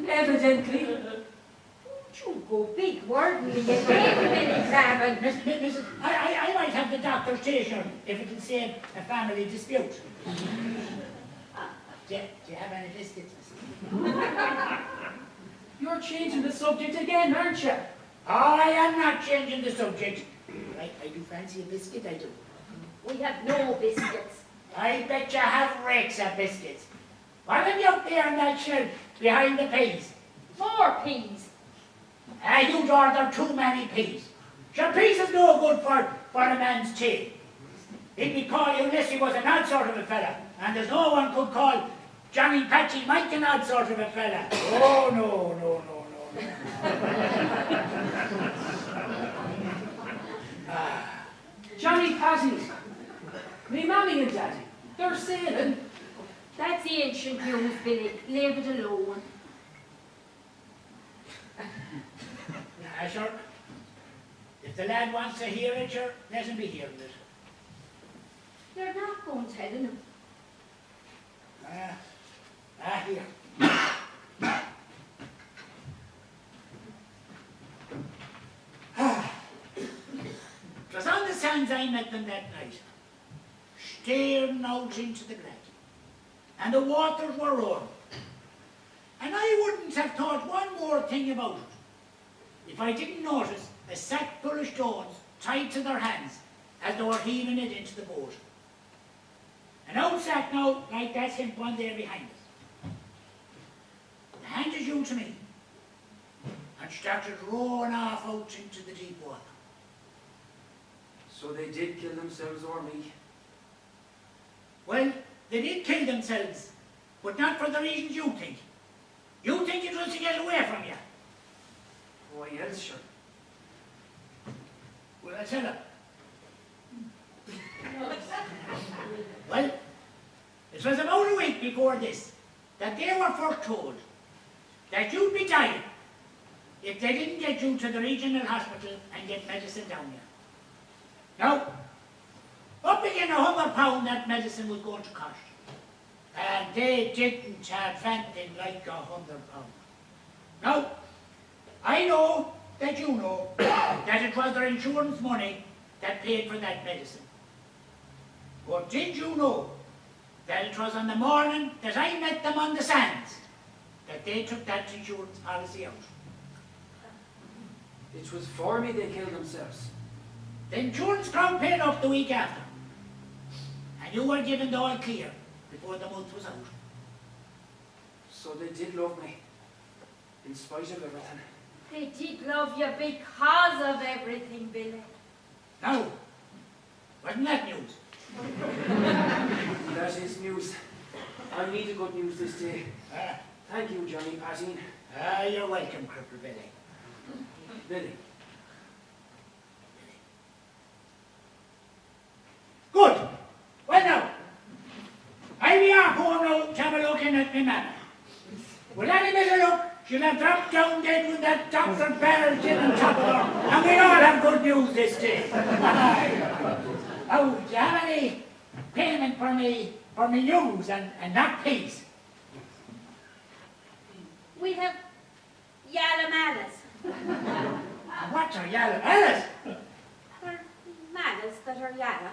Evidently. You go big word and you get been examined. Mrs. I might have the doctor's tea, sure, if it'll save a family dispute. Do you have any biscuits, Mrs.? You're changing the subject again, aren't you? Oh, I am not changing the subject. I do fancy a biscuit, I do. We have no biscuits. I bet you have rakes of biscuits. What have you up there on that shelf behind the peas? More peas. You'd order too many peas. Sure, peas is no good for a man's tea. He'd be called you unless he was an odd sort of a fella. And there's no one could call Johnny Patchy Mike an odd sort of a fella. Oh, no. Johnny Patty's. Me mammy and daddy. They're sailing. That's ancient news, Billy. Leave it alone. Sure. If the lad wants to hear it, sure, let him be hearing it. You're not going telling him. Here. It was on the sands I met them that night, staring out into the glade, and the waters were roaring. And I wouldn't have thought one more thing about it if I didn't notice a sack full of stones tied to their hands as they were heaving it into the boat. An old sack now, like that hemp one there behind us. They handed you to me and started rowing off out into the deep water. So they did kill themselves or me. Well, they did kill themselves, but not for the reasons you think. You think it was to get away from you. Why else, sure? Well, I tell you. Well, it was about a week before this that they were foretold that you'd be dying if they didn't get you to the regional hospital and get medicine down here. Now, up again £100 that medicine was going to cost. And they didn't have anything like £100. Now, I know that you know that it was their insurance money that paid for that medicine. But did you know that it was on the morning that I met them on the sands that they took that insurance policy out? It was for me they killed themselves. The insurance crowd paid up the week after. And you were given the all clear before the month was out. So they did love me, in spite of everything. They did love you because of everything, Billy. Now, wasn't that news? That is news. I need a good news this day. Thank you, Johnny Patine. You're welcome, Cripple Billy. Billy. Good. Well now, I'll be off home now to have a look in at my mama. Will any miss a look? She'll have dropped down dead with that Dr. Barrel gin on top of her, and we all have good news this day. Oh, do you have any payment for me news and not peace? We have yellow manners. What are yellow manners? They're manners that are yellow.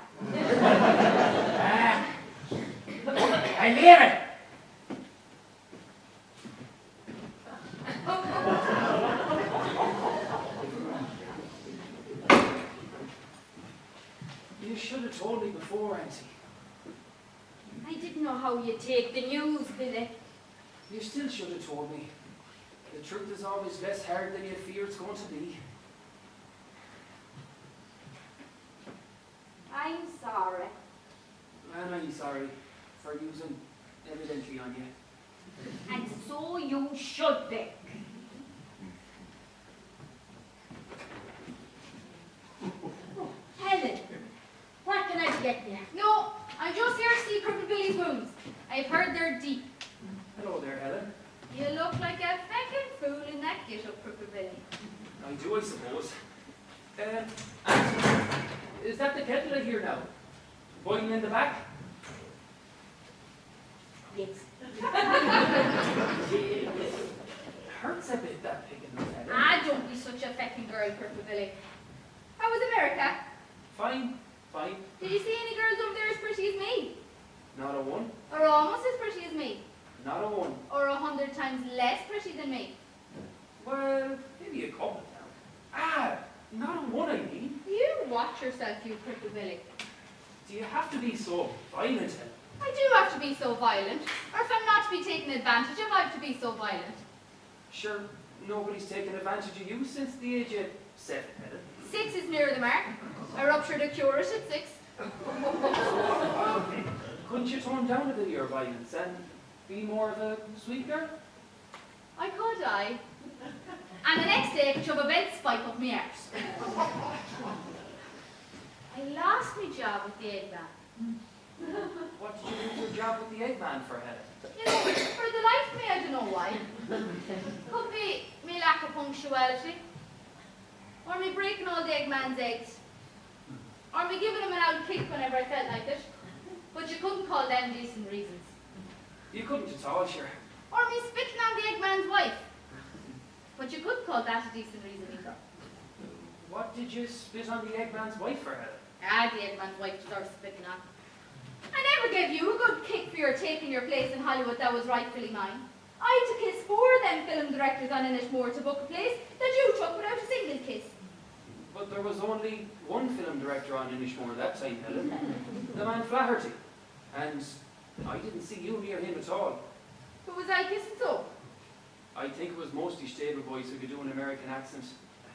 I leave it. You should have told me before, Auntie. I didn't know how you'd take the news, Billy. You still should have told me. The truth is always less hard than you fear it's going to be. I'm sorry. And I'm sorry for using evidently on you. And so you should be. Helen, what can I get you? No, I'm just here to see Cripple Billy's wounds. I've heard they're deep. Hello there, Helen. You look like a feckin' fool in that get-up, Cripple Billy. I do, I suppose. Is that the kettle I hear now? Boiling in the back? Yes. Hurts a bit, that pig in the head. Ah, don't be such a feckin' girl, Cripple Billy. How was America? Fine, fine. Did you see any girls over there as pretty as me? Not a one, Or almost as pretty as me? not a one. Or 100 times less pretty than me? Well, maybe a couple now. Ah, not a one, I mean. You watch yourself, you Cripple Billy. Do you have to be so violent, Helen? I do have to be so violent. Or if I'm not to be taken advantage of, I have to be so violent. Sure, nobody's taken advantage of you since the age of 7, Helen. 6 is near the mark. I ruptured a curate at 6. Couldn't you tone down a bit of your violence and be more of a sweet girl? I could, I. And the next day I could shove a belt spike up my arse. I lost my job with the egg man. What did you lose your job with the egg man for, Helen? You know, for the life of me, I don't know why. Could be me lack of punctuality. Or me breaking all the egg man's eggs. Or me giving him an old kick whenever I felt like it. But you couldn't call them decent reasons. You couldn't at all, sure. Or me spitting on the egg man's wife. But you could call that a decent reason either. What did you spit on the egg man's wife for, Helen? Ah, the egg man's wife deserves spitting on. I never gave you a good kick for your taking your place in Hollywood that was rightfully mine. I had to kiss 4 of them film directors on Innis to book a place that you took without a single kiss. But there was only one film director on Innis that time, Helen. The man Flaherty. And I didn't see you near him at all. Who was I kissing so? I think it was mostly stable boys who could do an American accent.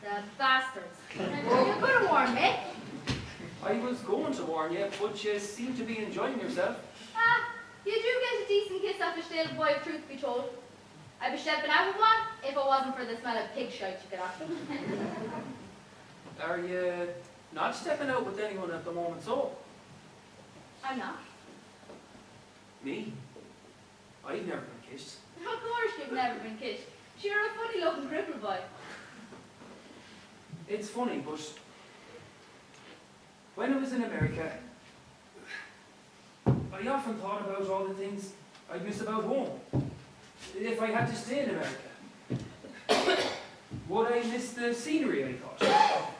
The bastards. You could have warned me. I was going to warn you, but you seem to be enjoying yourself. Ah, you do get a decent kiss off a stale boy, if truth be told. I'd be stepping out with one if it wasn't for the smell of pig shite you get off them. Are you not stepping out with anyone at the moment, so? I'm not. Me? I've never been kissed. Of course you've never been kissed. You're a funny looking cripple boy. It's funny, but when I was in America, I often thought about all the things I'd miss about home. If I had to stay in America, would I miss the scenery, I thought?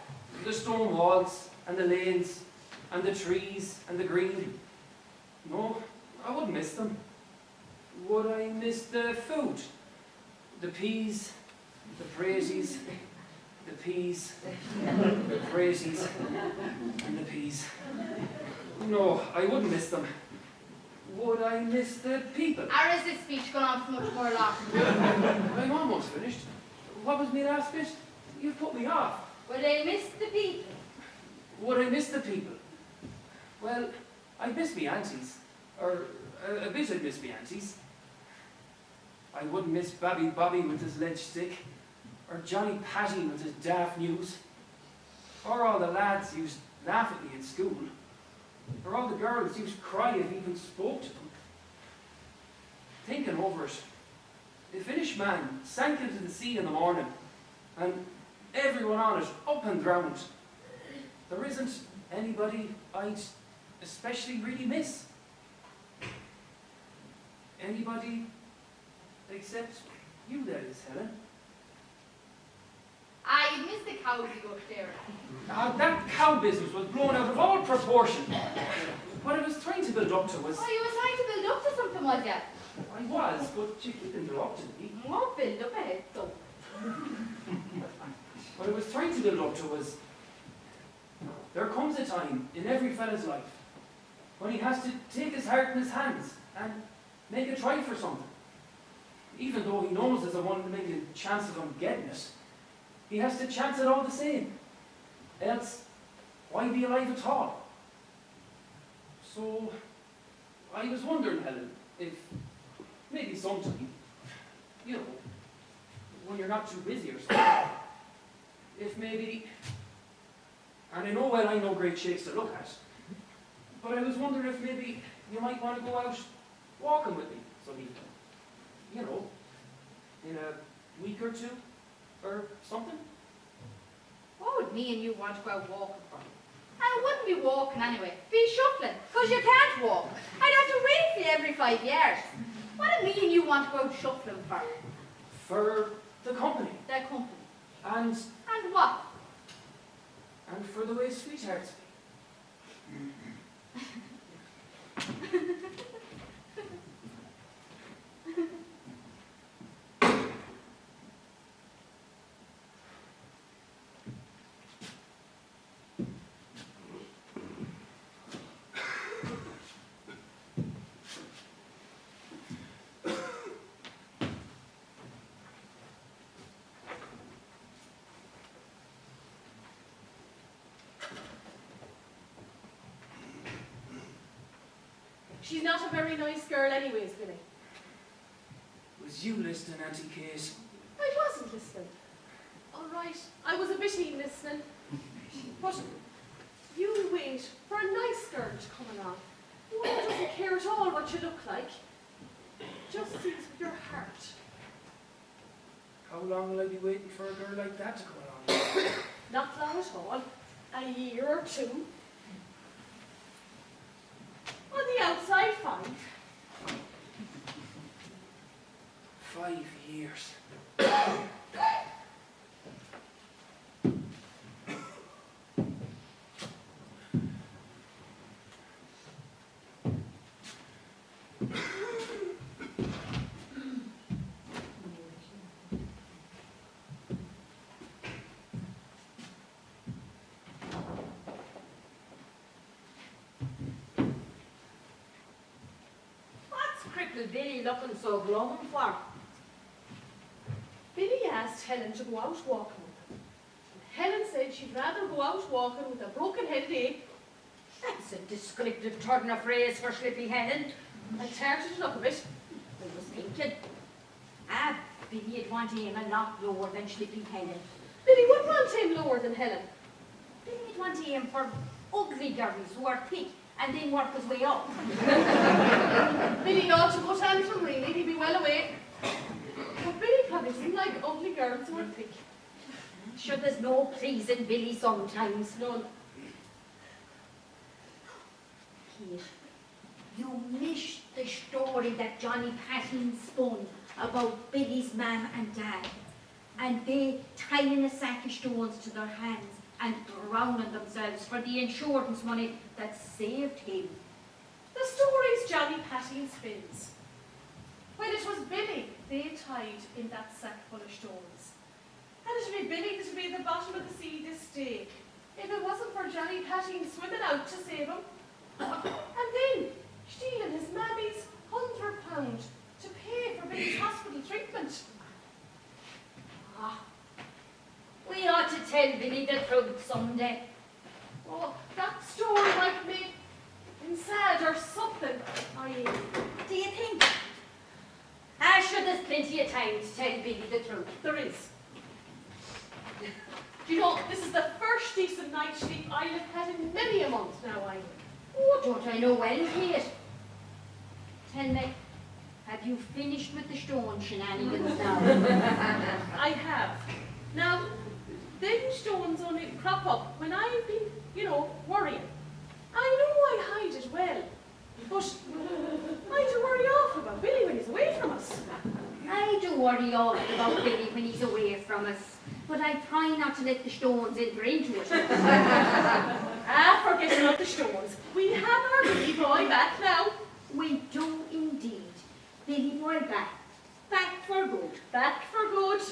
The stone walls, and the lanes, and the trees, and the green. No, I wouldn't miss them. Would I miss the food? The peas, the praties, the peas, the praties, and the peas. No, I wouldn't miss them. Would I miss the people? Or is this speech going on for much more long? I'm almost finished. What was my last bit? You've put me off. Would I miss the people? Would I miss the people? Well, I'd miss me aunties. Or a bit I'd miss me aunties. I wouldn't miss Babby Bobby with his ledge stick. Or Johnny Patty with his daft news. Or all the lads who used to laugh at me in school. Or all the girls who used to cry if I even spoke to them. Thinking over it, if Innis Mann sank into the sea in the morning, and everyone on it up and drowned, there isn't anybody I'd especially really miss. Anybody except you, that is, Helen. Ah, you missed the cows you up there. That cow business was blown out of all proportion. What I was trying to build up to was... Oh, you were trying to build up to something, was you? I was, but you keep interrupting me. You won't build up ahead, so. What I was trying to build up to was... There comes a time in every fella's life when he has to take his heart in his hands and make a try for something. Even though he knows there's a 1 in a million chance of him getting it, he has to chance it all the same. Else, why be alive at all? So, I was wondering, Helen, if maybe sometime, you know, when you're not too busy or something, if maybe, and I know, well, I know great shakes to look at, but I was wondering if maybe you might want to go out walking with me some evening. You know, in a week or two, or something. What would me and you want to go out walking for? I wouldn't be walking anyway. Be shuffling, because you can't walk. I'd have to wait for you every 5 years. What do you mean you want to go out shuffling for? For the company. Their company. And And what? for the way sweethearts be. She's not a very nice girl anyways, Billy. Was you listening, Auntie Kate? I wasn't listening. All right, I was a bitty listening. But you wait for a nice girl to come along. One who doesn't care at all what you look like. Just sees with your heart. How long will I be waiting for a girl like that to come along? Not long at all. A year or two. On the outside, 5. 5 years. Cripple Billy looking so glum for? Billy asked Helen to go out walking with him. And Helen said she'd rather go out walking with a broken-headed ape. That's a descriptive turn of phrase for Slippy Helen. I tarted to look of it. I was thinking, Billy'd want him a lot lower than Slippy Helen. Billy would want him lower than Helen. Billy'd want him for ugly girls who are thick and then work his way up. Billy ought to go to him really, he'd be well away. But Billy probably doesn't like ugly girls who are thick. Sure, there's no pleasing Billy sometimes. None. Kate, you missed the story that Johnny Patton spun about Billy's mum and dad, and they tying a sack of stones to their hands and drowning themselves for the insurance money that saved him. The story's Johnny Patton spins. When it was Billy they tied in that sack full of stones. And it'll be Billy that'll be at the bottom of the sea this day, if it wasn't for Johnny Patton swimming out to save him. And then stealing his mammy's £100 to pay for Billy's hospital treatment. Ah, we ought to tell Billy the truth someday. Oh, that story might make him sad or something. Do you think? Sure, there's plenty of time to tell Billy the truth. There is. Do you know, this is the first decent night's sleep I have had in many a month now, I know. Oh, don't I know well, Kate? Tell me, have you finished with the stone shenanigans now? I have. Now, them stones only crop up when I've been, worrying. I know I hide it well, but I do worry awful about Billy when he's away from us. I do worry awful about Billy when he's away from us, but I try not to let the stones enter into it. Forget about the stones. We have our Billy boy back now. We do indeed. Billy boy back. Back for good. Back for good.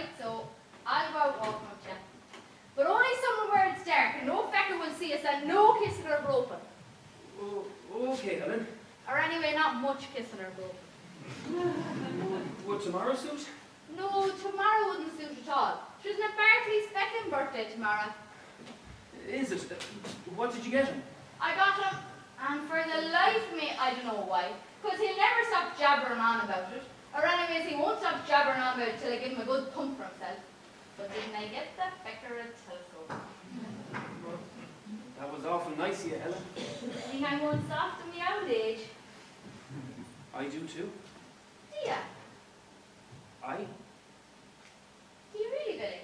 Right, so I'll go out walking with you. But only somewhere where it's dark and no fecker will see us and no kissing or groping. Oh, okay, Helen. Or anyway, not much kissing or groping. Would tomorrow suit? No, tomorrow wouldn't suit at all. She's a Bartley's feckin' birthday tomorrow. Is it? What did you get him? I got him, and for the life of me, I don't know why. Because he'll never stop jabbering on about it. Or anyways, he won't stop jabbering on about it till I give him a good pump for himself. But didn't I get the fecker a telescope? Well, that was awful nice of you, Helen. I think I'm going soft in my old age. I do too. Do ya? I Do you really, Billy?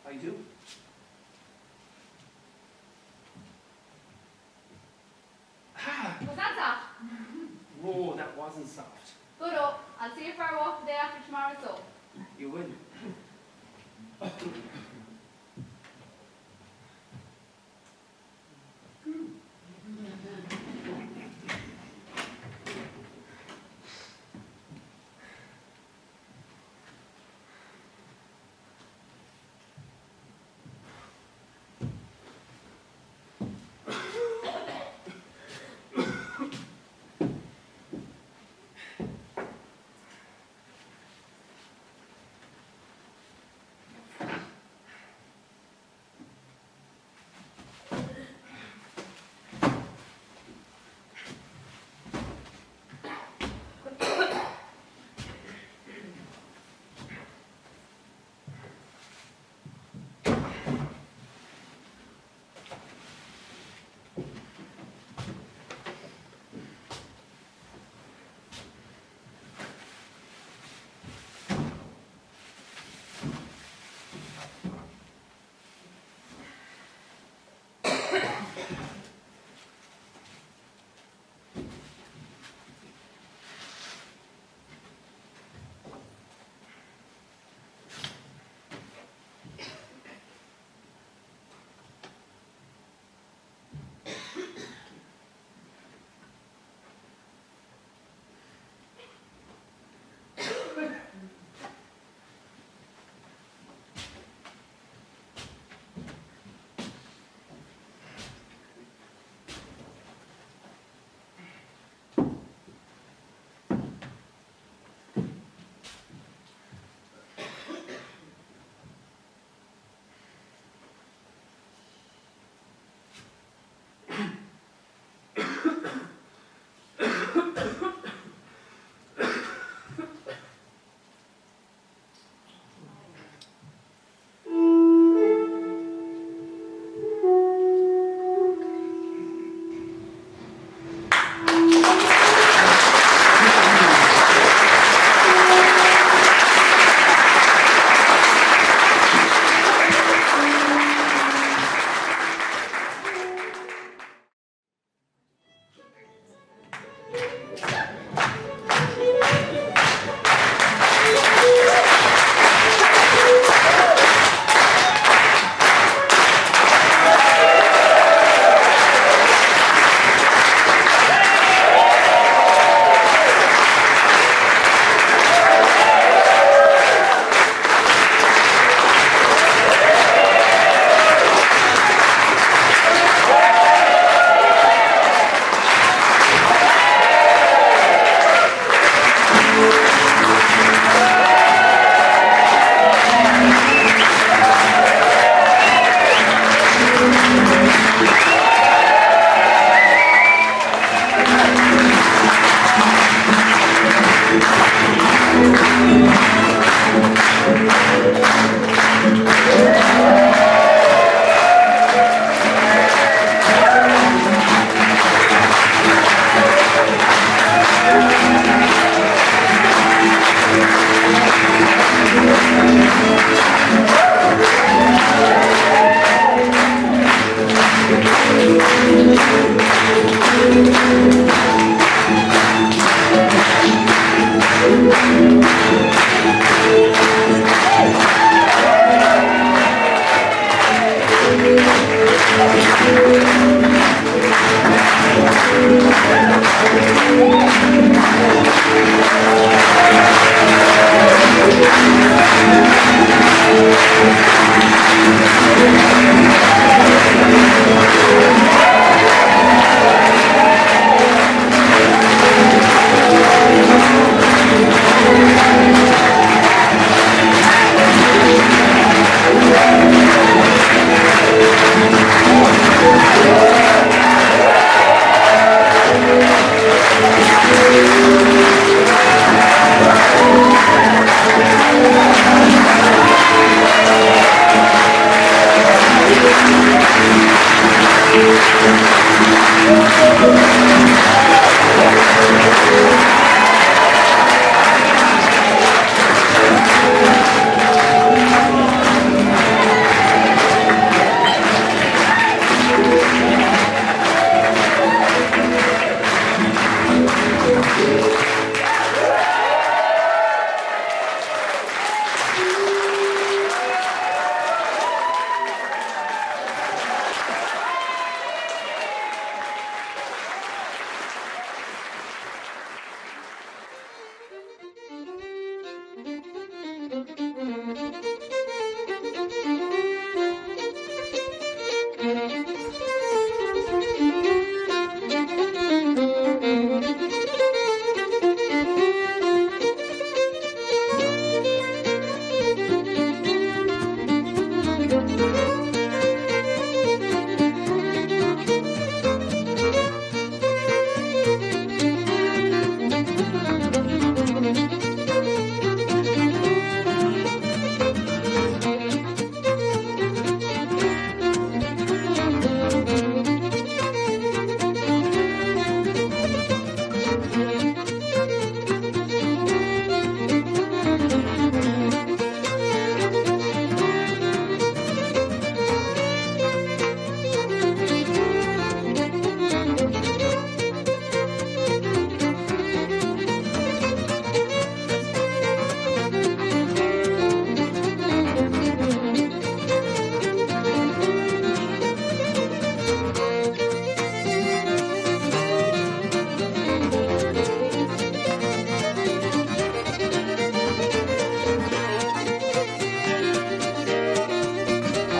I do. Was that soft? Whoa, that wasn't soft. Good up. I'll see you for a walk the day after tomorrow, so. You will.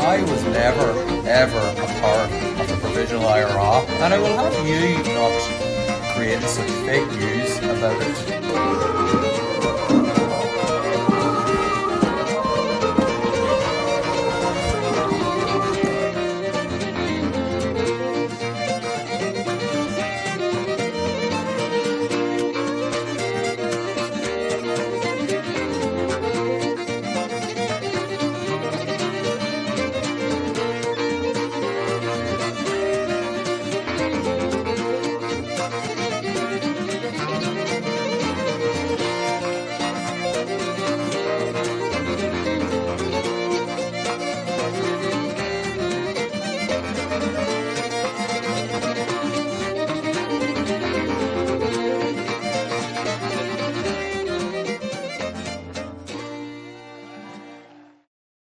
I was never, ever a part of the provisional IRA, and I will have you not created such fake news about it.